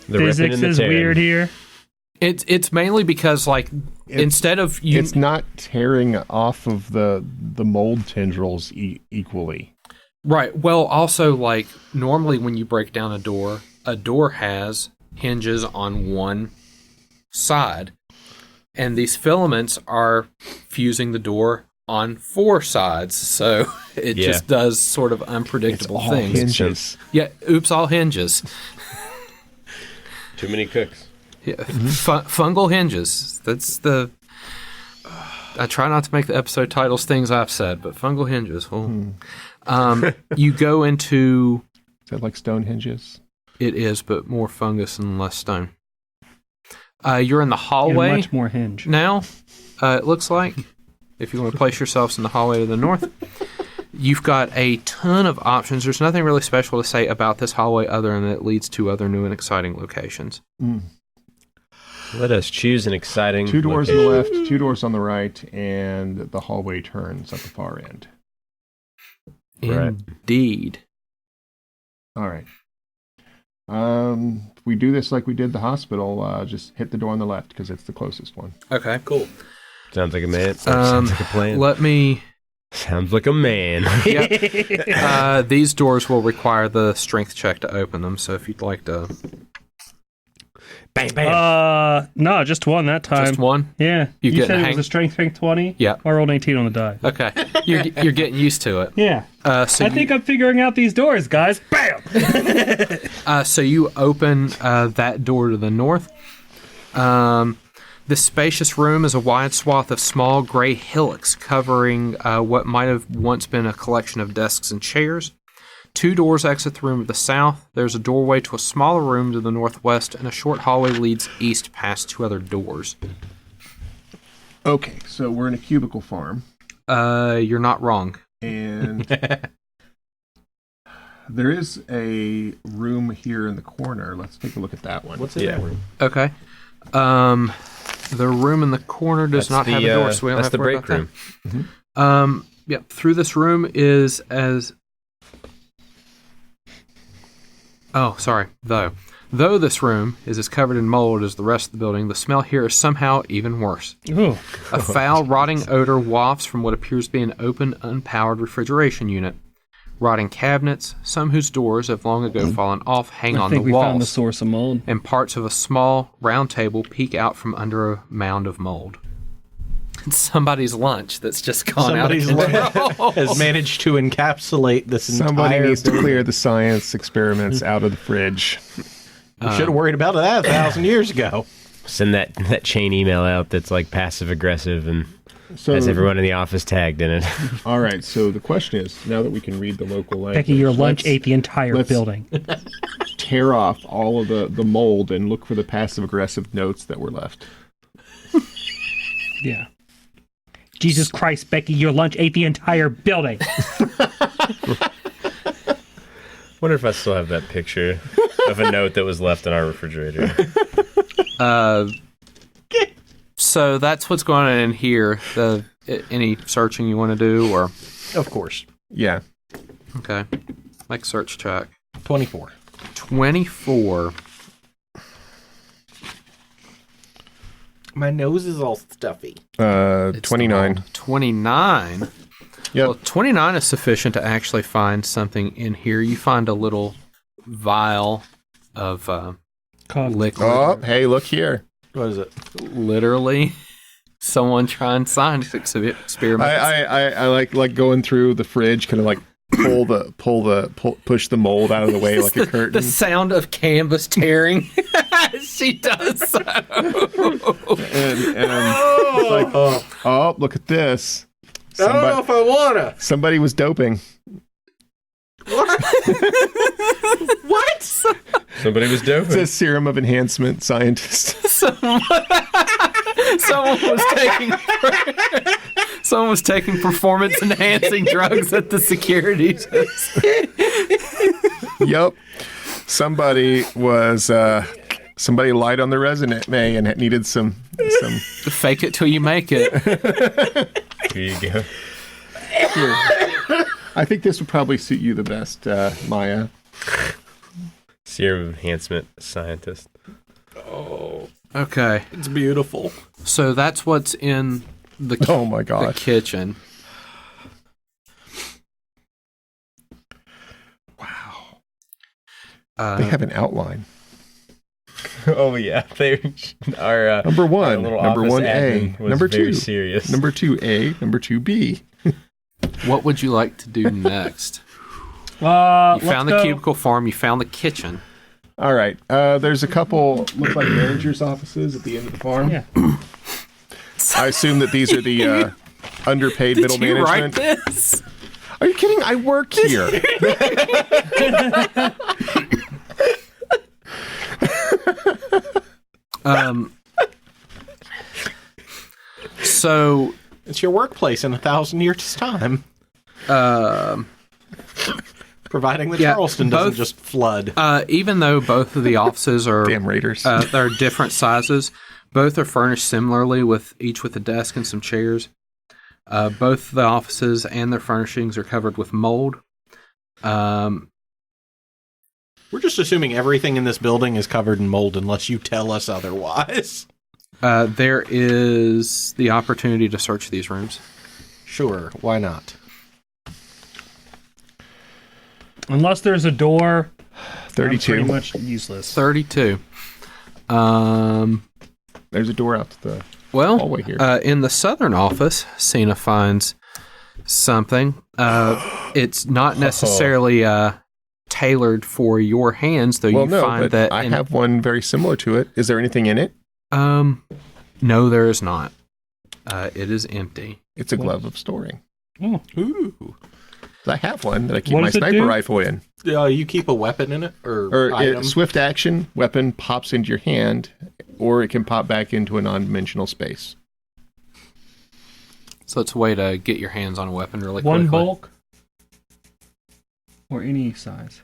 The ripping physics and the is tearing. weird here? It's mainly because, like, instead of you... It's not tearing off of the mold tendrils equally. Right. Well, also, like, normally when you break down a door has hinges on one side. And these filaments are fusing the door on 4 sides. So it Yeah. just does sort of It's unpredictable all things. hinges. Yeah, oops, all hinges. Too many cooks. Yeah, fungal hinges. That's the... I try not to make the episode titles things I've said, but fungal hinges. Oh. You go into... Is that like stone hinges? It is, but more fungus and less stone. You're in the You're hallway much more hinge. now, it looks like. If you want to place yourselves in the hallway to the north. You've got a ton of options. There's nothing really special to say about this hallway other than it leads to other new and exciting locations. Let us choose an exciting 2 doors on location. the left, 2 doors on the right, and the hallway turns at the far end. Right. Indeed. All right. If we do this like we did the hospital, just hit the door on the left because it's the closest one. Okay. Cool. Sounds like a man. Sounds like a plan. Let me... Sounds like a man. These doors will require the strength check to open them, so if you'd like to... Bang, bam. No, just one that time. Just one? Yeah. You You getting said the it hang- was a strength 20? Yeah. I rolled 18 on the die. Okay. You're getting used to it. Yeah. So I think I'm figuring out these doors, guys. Bam! So you open that door to the north. This spacious room is a wide swath of small gray hillocks covering what might have once been a collection of desks and chairs. 2 doors exit the room to the south. There's a doorway to a smaller room to the northwest, and a short hallway leads east past 2 other doors. Okay, so we're in a cubicle farm, You're not wrong. and there is a room here in the corner. Let's take a look at that one. What's in Yeah. that room? Okay. The room in the corner does not have a door, so we don't that's have the to worry break about room. that. Yep. Through this room is as... Oh, sorry. Though this room is as covered in mold as the rest of the building, the smell here is somehow even worse. Ooh. A foul, rotting odor wafts from what appears to be an open, unpowered refrigeration unit. Rotting cabinets, some whose doors have long ago fallen off, hang I on the think we found the walls, source of mold. and parts of a small, round table peek out from under a mound of mold. It's somebody's lunch that's just gone Somebody's out of lunch control. has managed to encapsulate this Somebody entire... needs to clear the science experiments out of the fridge. We should have worried about that 1,000 years ago. Send that chain email out that's like passive aggressive and So, has everyone in the office tagged in it. all right, so the question is, now that we can read the local language, Becky, your lunch let's ate the entire let's- building. tear off all of the mold and look for the passive-aggressive notes that were left. Yeah. Jesus Christ, Becky, your lunch ate the entire building. Wonder if I still have that picture of a note that was left in our refrigerator. So that's what's going on in here. Any searching you want to do, or Of course. Yeah. okay, make a search check. 24. 24. My nose is all stuffy. It's 29. the roll. 29. Yep. Well, 29 is sufficient to actually find something in here. You find a little vial of Coffee. liquid. Oh, hey, look here. What is it? Literally, someone trying science experiments. I like going through the fridge, kind of like push the mold out of the way like a curtain. The sound of canvas tearing. She does so. and it's like, oh, look at this. I don't know if I wanna. Somebody was doping. What? What? Somebody was It's doping. a serum of enhancement scientist. Someone was taking performance enhancing drugs at the security desk. Yep. Somebody lied on the resume and needed some. Fake it till you make it. Here you go. I think this would probably suit you the best, Maia. Serum enhancement scientist. Okay, It's beautiful. so that's what's in the Oh my the god. kitchen. Wow. Uh, They have an outline. Oh yeah, they are. Number our one. little Number office 1A. admin was Number very 2. serious. Number 2A. Number 2B. what would you like to do next? You Let's found the go. cubicle farm. You found the kitchen. All right. There's a couple, look like managers' offices at the end of the farm. Yeah. I assume that these are the underpaid middle Did you write management. this? Are you kidding? I work here. So, It's your workplace in 1,000 years' time. Providing that Yeah, Charleston doesn't both- just flood. even though both of the offices are Damn Raiders. they're different sizes, both are furnished similarly, with each with a desk and some chairs. Both the offices and their furnishings are covered with mold. We're just assuming everything in this building is covered in mold unless you tell us otherwise. There is the opportunity to search these rooms. Sure, why not? Unless there's a door, I'm 32. pretty much useless. 32. There's a door out to the Well, hallway here. in the southern office, Cyna finds something. It's not necessarily tailored for your hands, though. Well, you no, find but that I have one very similar to it. Is there anything in it? No, there is not. It is empty. It's a glove of storing. Oh, Ooh. I have one that I keep What my does it sniper do? rifle in. You keep a weapon in it? Or item? Swift action, weapon pops into your hand, or it can pop back into a non-dimensional space. So it's a way to get your hands on a weapon really one quickly. bulk or any size.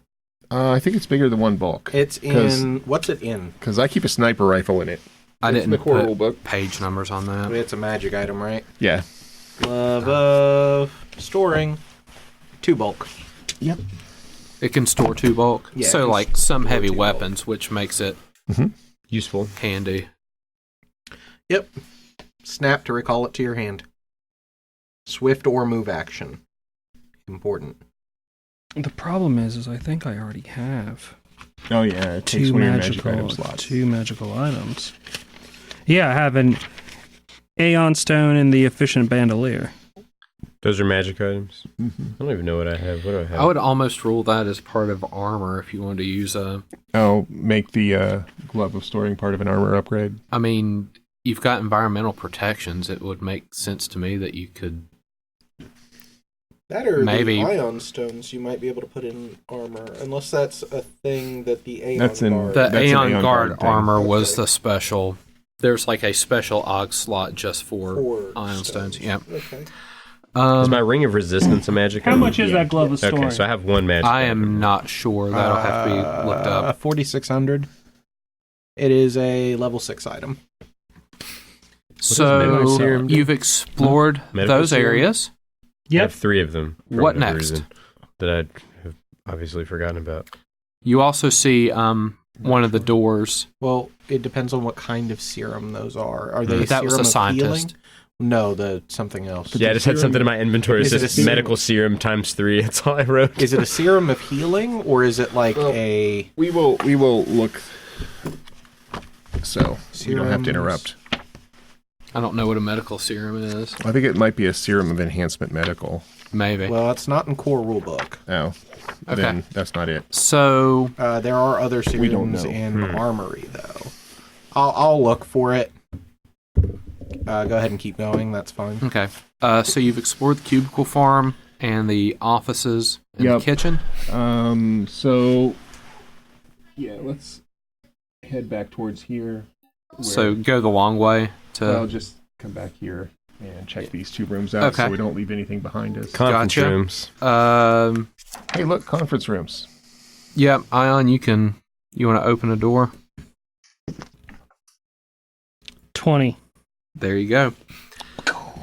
I think it's bigger than one bulk. It's in... What's it in? Because I keep a sniper rifle in it. I It's didn't the core put rule book. page numbers on that. It's a magic item, right? Yeah. Glove of storing. 2 bulk. Yep. It can store 2 bulk. Yeah, it So can like some store heavy 2 bulk. weapons, which makes it Useful. handy. Yep. Snap to recall it to your hand. Swift or move action. Important. The problem is I think I already have Oh yeah, it takes two one of your magic magical item slots. two magical items. Yeah, I have an Aeon Stone and the Efficient Bandolier. Those are magic items. Mm-hmm. I don't even know what I have. What do I have? I would almost rule that as part of armor if you wanted to use a... Oh, make the glove of storing part of an armor upgrade. I mean, you've got environmental protections. It would make sense to me that you could... That or Maybe. the ion stones you might be able to put in armor, unless that's a thing that the Aeon That's in- Guard... The That's an Aeon Aeon Guard Guard thing. armor was Okay. the special... There's like a special AUG slot just for ion stones. Yeah. Okay. Is my ring of resistance a magic How item? much is that glove of storing? Okay, so I have one magic I item. am not sure. That'll have to be looked up. 4,600. It is a level 6 item. medical So serum do? you've explored Medical those serum? areas. I have Yep. 3 of them. for What whatever next? reason that I have obviously forgotten about. You also see one of the doors. Well, it depends on what kind of serum those are. Are they That was serum a of scientist. healing? No, something else. Yeah, I just had something in my inventory. It Is it says a serum? medical serum times 3. That's all I wrote. Is it a serum of healing, or is it like a... We will look. So you don't have to Serums. interrupt. I don't know what a medical serum is. I think it might be a serum of enhancement medical. Maybe. Well, it's not in core rulebook. Oh, Okay. then that's not it. So There are other We don't serums know. in Armory, though. I'll look for it. Go ahead and keep going. That's fine. okay. So you've explored the cubicle farm. and the offices and Yep. the kitchen. So, yeah, let's head back towards here. So go the long way to. I'll just come back here and check these 2 rooms out so Okay. we don't leave anything behind us. Conference Gotcha. rooms. Hey, look, conference rooms. Yeah, Ion, you want to open a door? 20. There you go.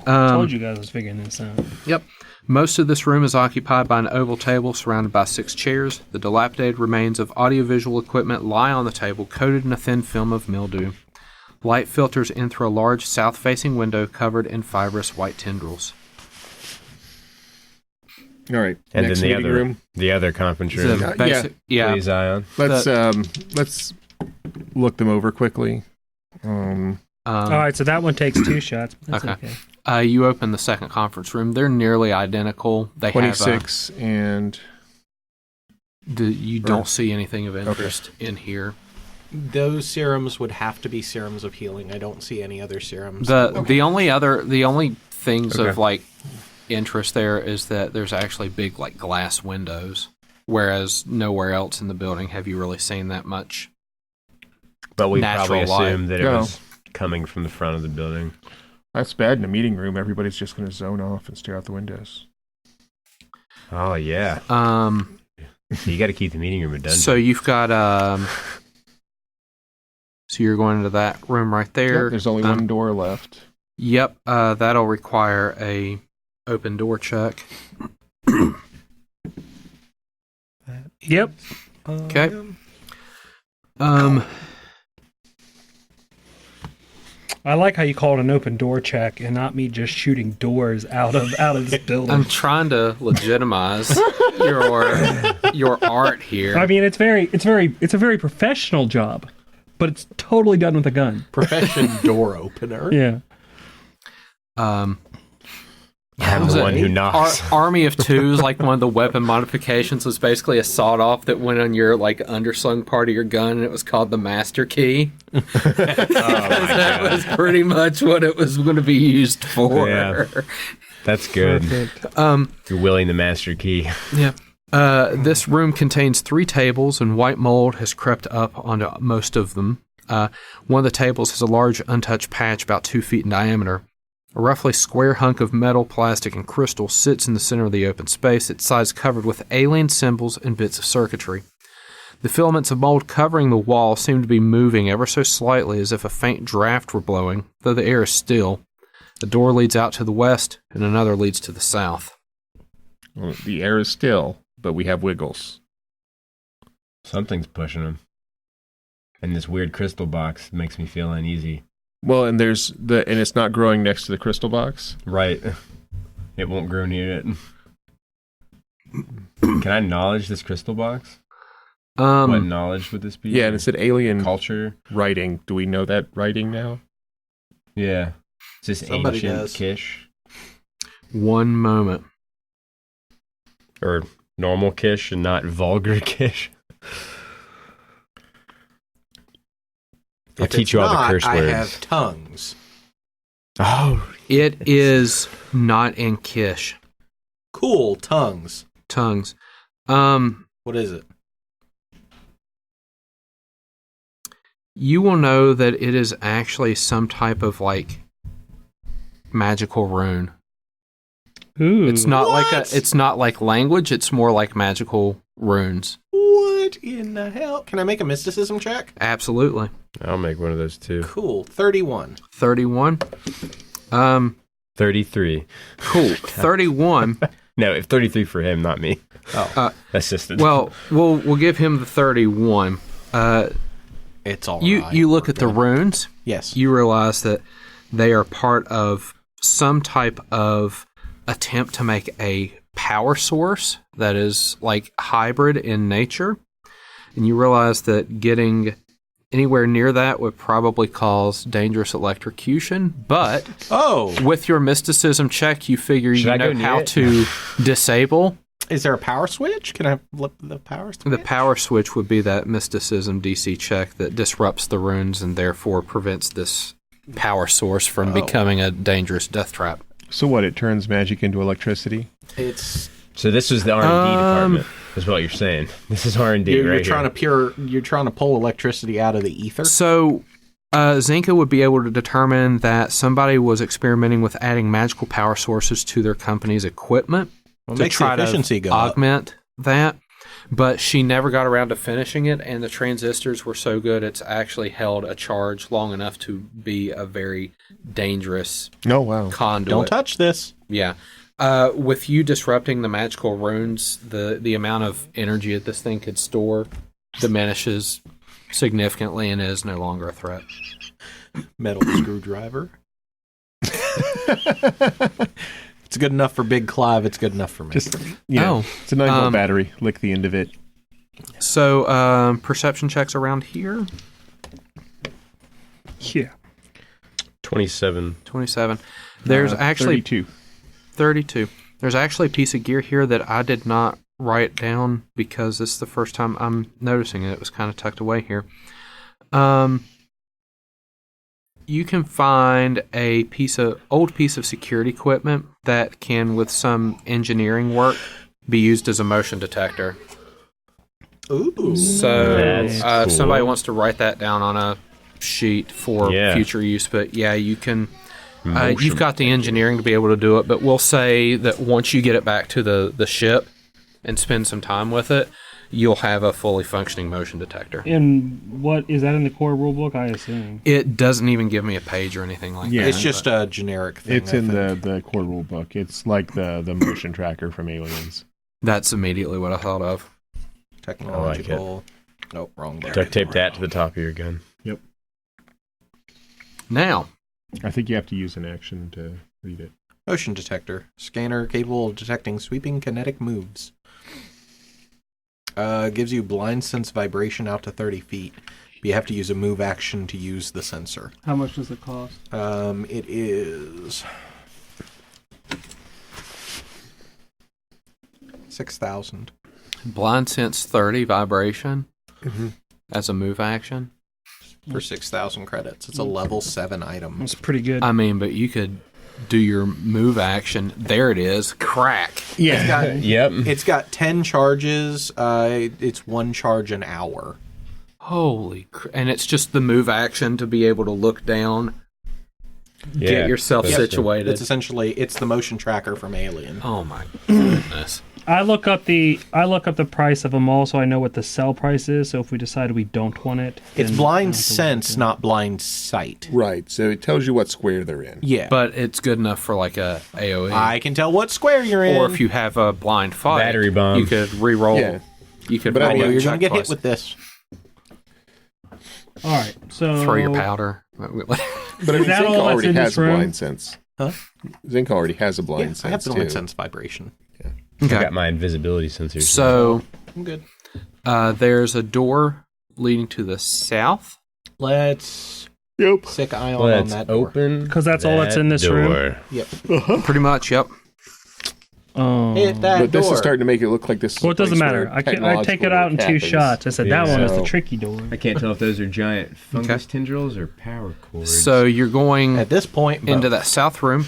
Told you guys I was figuring this out. Yep. Most of this room is occupied by an oval table surrounded by 6 chairs. The dilapidated remains of audiovisual equipment lie on the table, coated in a thin film of mildew. Light filters in through a large south-facing window covered in fibrous white tendrils. All right. And next then meeting room. the other conference The room. basic- yeah. Please, Ion. Let's look them over quickly. All right, so that one takes 2 shots. That's Okay. okay. You open the second conference room. They're nearly identical. They 26 and you don't see anything of interest in here. Those serums would have to be serums of healing. I don't see any other serums. The only things of Okay. like interest there is that there's actually big like glass windows, whereas nowhere else in the building have you really seen that much. But we Natural probably light. assumed that it No. was coming from the front of the building. that's bad in a meeting room. Everybody's just going to zone off and stare out the windows. Oh, yeah. You got to keep the meeting room a dungeon. So you've got so you're going into that room right there. Yep, there's only one door left. Yep, that'll require a open door check. Yep. Okay. I like how you call it an open door check and not me just shooting doors out of this building. I'm trying to legitimize your art here. I mean, it's a very professional job, but it's totally done with a gun. Profession door opener. Yeah. I'm the one who knocks. Army of Twos, like one of the weapon modifications, was basically a sawed-off that went on your like underslung part of your gun, and it was called the Master Key. That was pretty much what it was going to be used for. Yeah. That's good. Perfect. You're willing the master key. Yeah. This room contains 3 tables, and white mold has crept up onto most of them. One of the tables has a large untouched patch about 2 feet in diameter. A roughly square hunk of metal, plastic, and crystal sits in the center of the open space, its sides covered with alien symbols and bits of circuitry. The filaments of mold covering the wall seem to be moving ever so slightly as if a faint draft were blowing, though the air is still. A door leads out to the west, and another leads to the south. Well, the air is still, but we have wiggles. Something's pushing him. And this weird crystal box makes me feel uneasy. Well, and it's not growing next to the crystal box. Right. It won't grow near it. Can I knowledge this crystal box? What knowledge would this be? Yeah, and it said alien Culture? writing. Do we know that writing now? Yeah. Is this Somebody ancient does. Kish? One moment. Or normal Kish and not vulgar Kish? I'll If teach it's you all the not, curse I words. have tongues. Oh, It is not in Kish. Cool tongues. Tongues. What is it? You will know that it is actually some type of like magical rune. Ooh. It's not What? it's not like language, it's more like magical runes. What in the hell? Can I make a mysticism check? Absolutely. I'll make one of those too. Cool. 31. 31. 33. Cool. 31. No, if 33 for him, not me. Oh. Assistant. Well, we'll give him the 31. It's all You right. you look We're at the good. runes, Yes. you realize that they are part of some type of attempt to make a power source that is like hybrid in nature. And you realize that getting anywhere near that would probably cause dangerous electrocution, but Oh, with your mysticism check, you figure Should you I go know near how it? to disable. is there a power switch? Can I flip the power switch? The power switch would be that mysticism DC check that disrupts the runes and therefore prevents this power source from becoming a dangerous death trap. So what? It turns magic into electricity. So this was the R&D department, is what you're saying. This is R&D You're right trying here. you're trying to pull electricity out of the ether. So, Zenka would be able to determine that somebody was experimenting with adding magical power sources to their company's equipment What to makes the try efficiency to go up? augment that. But she never got around to finishing it, and the transistors were so good it's actually held a charge long enough to be a very dangerous Oh, wow. conduit. Don't touch this. Yeah. With you disrupting the magical runes, the amount of energy that this thing could store diminishes significantly and is no longer a threat. Metal screwdriver. It's good enough for Big Clive. It's good enough for me. Just, it's a 9-volt battery. Lick the end of it. So, perception checks around here. Yeah. 27. 27. There's actually 32. 32. There's actually a piece of gear here that I did not write down because this is the first time I'm noticing it. It was kind of tucked away here. You can find a old piece of security equipment that can, with some engineering work, be used as a motion detector. Ooh. So, That's if cool. somebody wants to write that down on a sheet for future use, but yeah, you can. You've got the engineering to be able to do it, but we'll say that once you get it back to the ship and spend some time with it, you'll have a fully functioning motion detector. And what is that in the core rulebook? I assume. It doesn't even give me a page or anything like Yeah. that. It's just a generic thing. It's in the core rule book. It's like the motion tracker from Aliens. That's immediately what I thought of. Technological. Nope, wrong button. Duct tape that to the top of your gun. Yep. Now, I think you have to use an action to read it. Motion detector. Scanner capable of detecting sweeping kinetic moves. Gives you blind sense vibration out to 30 feet. But you have to use a move action to use the sensor. How much does it cost? It is 6,000. blind sense 30 vibration as a move action. For 6,000 credits. It's a level 7 item. That's pretty good. I mean, but you could do your move action. There it is. Crack. Yeah. Yep. It's got 10 charges. It's 1 charge an hour. And it's just the move action to be able to look down, get yourself situated. It's essentially the motion tracker from Alien. Oh my goodness. I look up the price of them all, so I know what the sell price is. So if we decide we don't want it, It's then blind I don't have to sense, look not blind sight. Right. So it tells you what square they're in. Yeah. But it's good enough for like a AoE. I can tell what square you're in. Or if you have a blind fight, Battery bomb. you could re-roll. Yeah. You could But I I roll know a you're going check to get hit twice. with this. All right, so Throw your powder. But Is that all Zenka that's already in has this a room? blind sense. Huh? Zenka already has a blind Yeah, sense I have the blind too. sense vibration. I Okay. got my invisibility sensors. So I'm good. there's a door leading to the south. Let's Yep. sick ion let's on that door. open 'Cause that's all that's in this room? door. Yep. Pretty much, yep. Hit that But this door. is starting to make it look like this. Well, it doesn't place matter. where I take it technological out in work 2 happens. shots. I said that one is the So- tricky door. I can't tell if those are giant fungus tendrils or power cords. So you're going At this point, into both. that south room.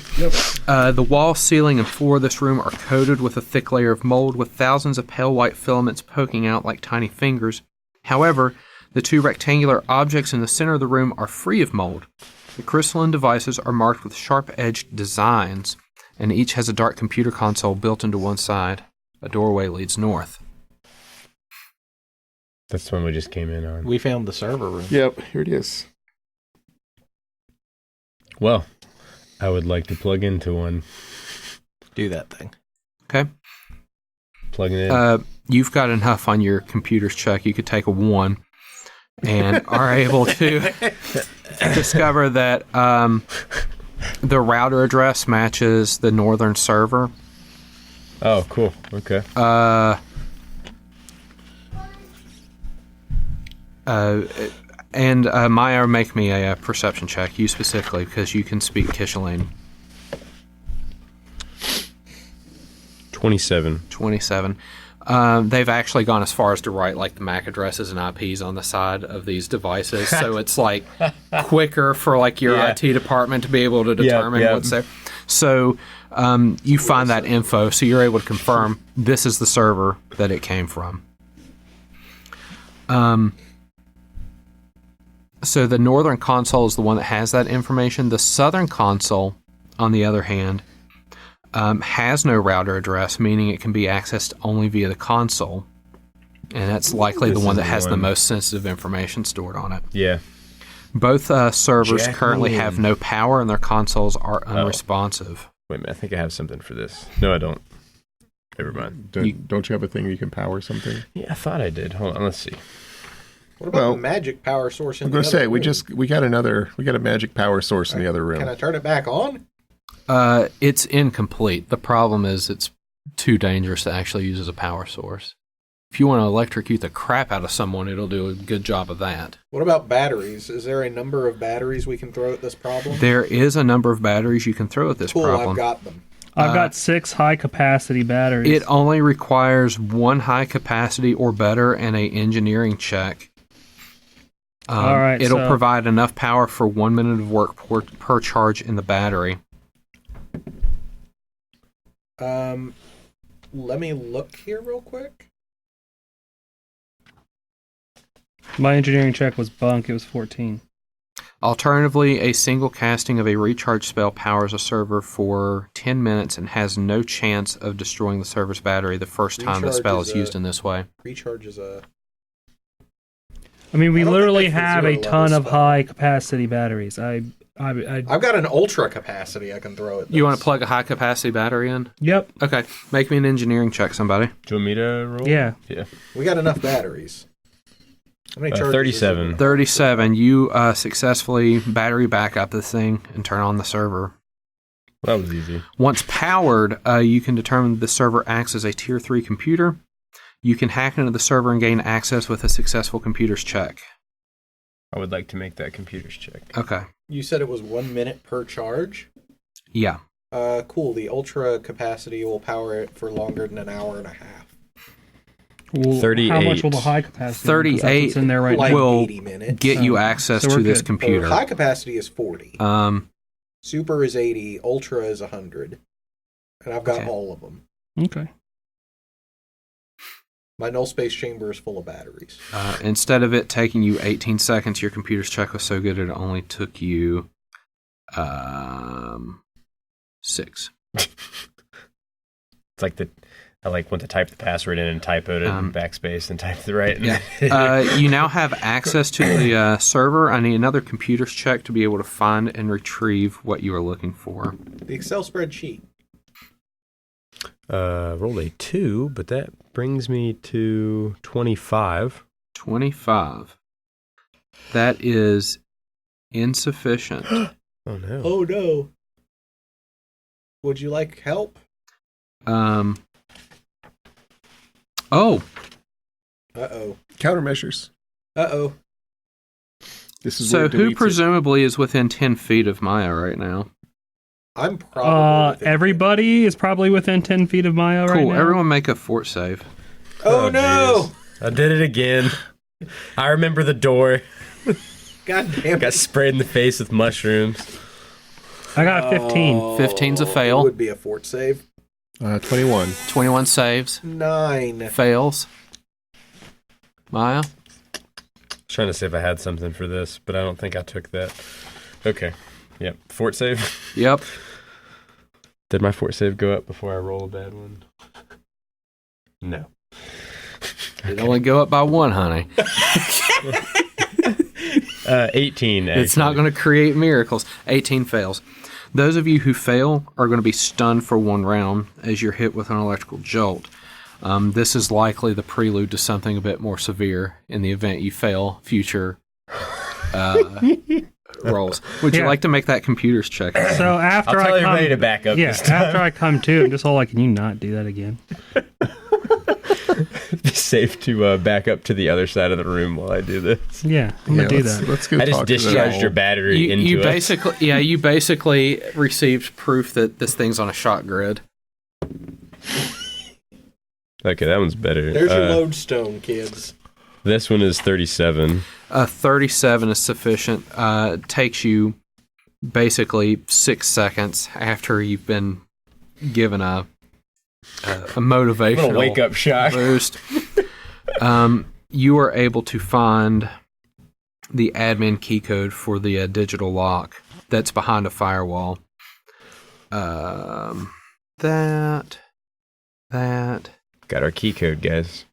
The wall, ceiling, and floor of this room are coated with a thick layer of mold with thousands of pale white filaments poking out like tiny fingers. However, the 2 rectangular objects in the center of the room are free of mold. The crystalline devices are marked with sharp-edged designs, and each has a dark computer console built into one side. A doorway leads north. That's the one we just came in on. We found the server room. Yep, here it is. Well, I would like to plug into one. Do that thing. Okay? Plug it in. You've got enough on your computer's check. You could take a 1 and are able to discover that the router address matches the northern server. Oh, cool. Okay. And Maia, make me a perception check. You specifically, because you can speak Kishalane. 27. 27. They've actually gone as far as to write like the MAC addresses and IPs on the side of these devices, so it's like quicker for like your IT department to be able to determine Yep. what's there. So You find that info, so you're able to confirm this is the server that it came from. So the northern console is the one that has that information. The southern console, on the other hand, has no router address, meaning it can be accessed only via the console. And that's likely the one that has the most sensitive information stored on it. Yeah. Both servers currently have no power, and their consoles are unresponsive. Wait a minute, I think I have something for this. No, I don't. Never mind. Don't you have a thing you can power something? Yeah, I thought I did. Hold on, let's see. What about the magic power source in I'm the going to other say, room? we got a magic power source in the other room. Can I turn it back on? It's incomplete. The problem is it's too dangerous to actually use as a power source. If you want to electrocute the crap out of someone, it'll do a good job of that. What about batteries? Is there a number of batteries we can throw at this problem? There is a number of batteries you can throw at this problem. I've got them. I've got 6 high-capacity batteries. It only requires 1 high capacity or better and a engineering check. All right, it'll provide enough power for 1 minute of work per charge in the battery. Let me look here real quick. My engineering check was bunk. It was 14. Alternatively, a single casting of a recharge spell powers a server for 10 minutes and has no chance of destroying the server's battery the first time the spell is used in this way. Recharge is a... I mean, we literally that's have the a 0 ton level of spell. high-capacity batteries. I've got an ultra capacity I can throw at this. You want to plug a high capacity battery in? Yep. Okay, make me an engineering check, somebody. Do you want me to roll? Yeah. Yeah. We got enough batteries. How many charges? 37. 37. You successfully battery back up the thing and turn on the server. That was easy. Once powered, you can determine the server acts as a Tier 3 computer. You can hack into the server and gain access with a successful computer's check. I would like to make that computer's check. Okay. You said it was 1 minute per charge? Yeah. Cool. The ultra capacity will power it for longer than an hour and a half. Well, 38. How much will the high capacity? 38 in there right like now. will 80 minutes. get you access so to we're this good. computer. High capacity is 40. Super is 80. Ultra is 100. And I've got Okay. all of them. Okay. My null space chamber is full of batteries. Instead of it taking you 18 seconds, your computer's check was so good it only took you 6. It's like I went to type the password in and typoed it in backspace and typed it right. Yeah. You now have access to the server. I need another computer's check to be able to find and retrieve what you are looking for. The Excel spreadsheet. Rolled a 2, but that brings me to 25. 25. That is insufficient. Oh no. Oh no. Would you like help? Oh, Uh-oh. Countermeasures. Uh-oh. This is so where who deletes it. presumably is within 10 feet of Maia right now? I'm probably... within- Everybody is probably within 10 feet of Maia right Cool. now. Everyone make a fort save. Oh no! Jeez. I did it again. I remember the door. God damn Got it. sprayed in the face with mushrooms. I got 15. 15's a It fail. would be a fort save. 21. 21 saves. 9. Fails. Maia? I was trying to see if I had something for this, but I don't think I took that. Okay. Yep. Fort save. Yep. Did my fort save go up before I roll a bad one? No. It only go up by 1, honey. 18. Actually. It's not going to create miracles. 18 fails. Those of you who fail are going to be stunned for 1 round as you're hit with an electrical jolt. This is likely the prelude to something a bit more severe in the event you fail future rolls. Would you Yeah. like to make that computer's check? So after I'll tell I everybody to come, back up yeah, this time. after I come to, I'm just all like, can you not do that again? Be safe to back up to the other side of the room while I do this. Yeah, I'm gonna do that. Let's go I just talk to them. discharged your battery into you it. basically received proof that this thing's on a shot grid. Okay, that one's better. There's your lodestone, kids. This one is 37. 37 is sufficient. It takes you basically 6 seconds after you've been given a motivational Little wake up shot. boost. You are able to find the admin key code for the digital lock that's behind a firewall. That. Got our key code, guys.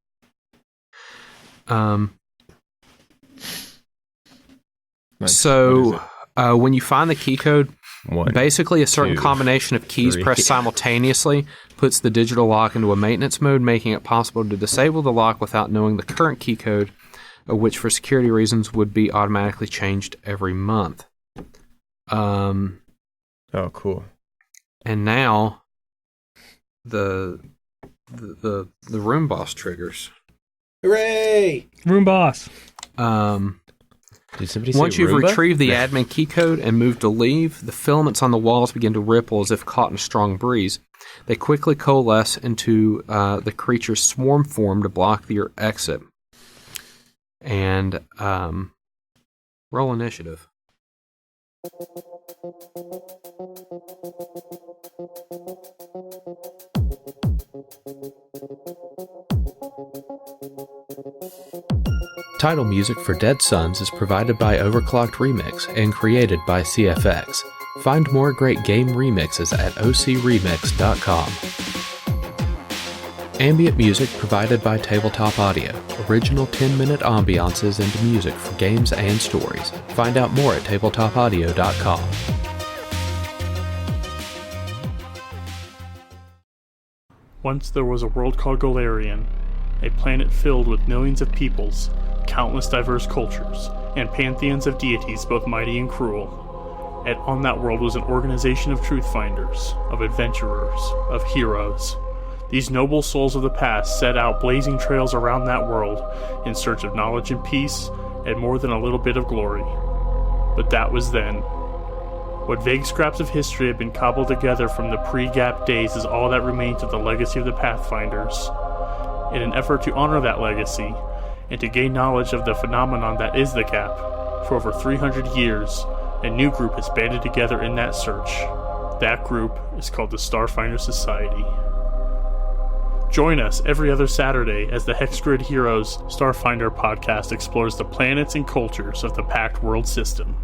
Nice. So, when you find the key code, One. basically a certain 2, combination of keys 3. pressed simultaneously puts the digital lock into a maintenance mode, making it possible to disable the lock without knowing the current key code, which for security reasons would be automatically changed every month. Oh, cool. And now the room boss triggers. Hooray! Room boss. Did somebody say Once you've Roomba? retrieved the admin key code and moved to leave, the filaments on the walls begin to ripple as if caught in a strong breeze. They quickly coalesce into the creature's swarm form to block your exit. And roll initiative. Title music for Dead Sons is provided by Overclocked Remix and created by CFX. Find more great game remixes at ocremix.com. Ambient music provided by Tabletop Audio. Original 10-minute ambiances and music for games and stories. Find out more at tabletopaudio.com. Once there was a world called Golarion, a planet filled with millions of peoples, countless diverse cultures, and pantheons of deities both mighty and cruel. And on that world was an organization of truth finders, of adventurers, of heroes. These noble souls of the past set out blazing trails around that world in search of knowledge and peace, and more than a little bit of glory. But that was then. What vague scraps of history had been cobbled together from the pre-Gap days is all that remains of the legacy of the Pathfinders. In an effort to honor that legacy, and to gain knowledge of the phenomenon that is the Gap, for over 300 years, a new group has banded together in that search. That group is called the Starfinder Society. Join us every other Saturday as the Hexgrid Heroes Starfinder podcast explores the planets and cultures of the Pact World System.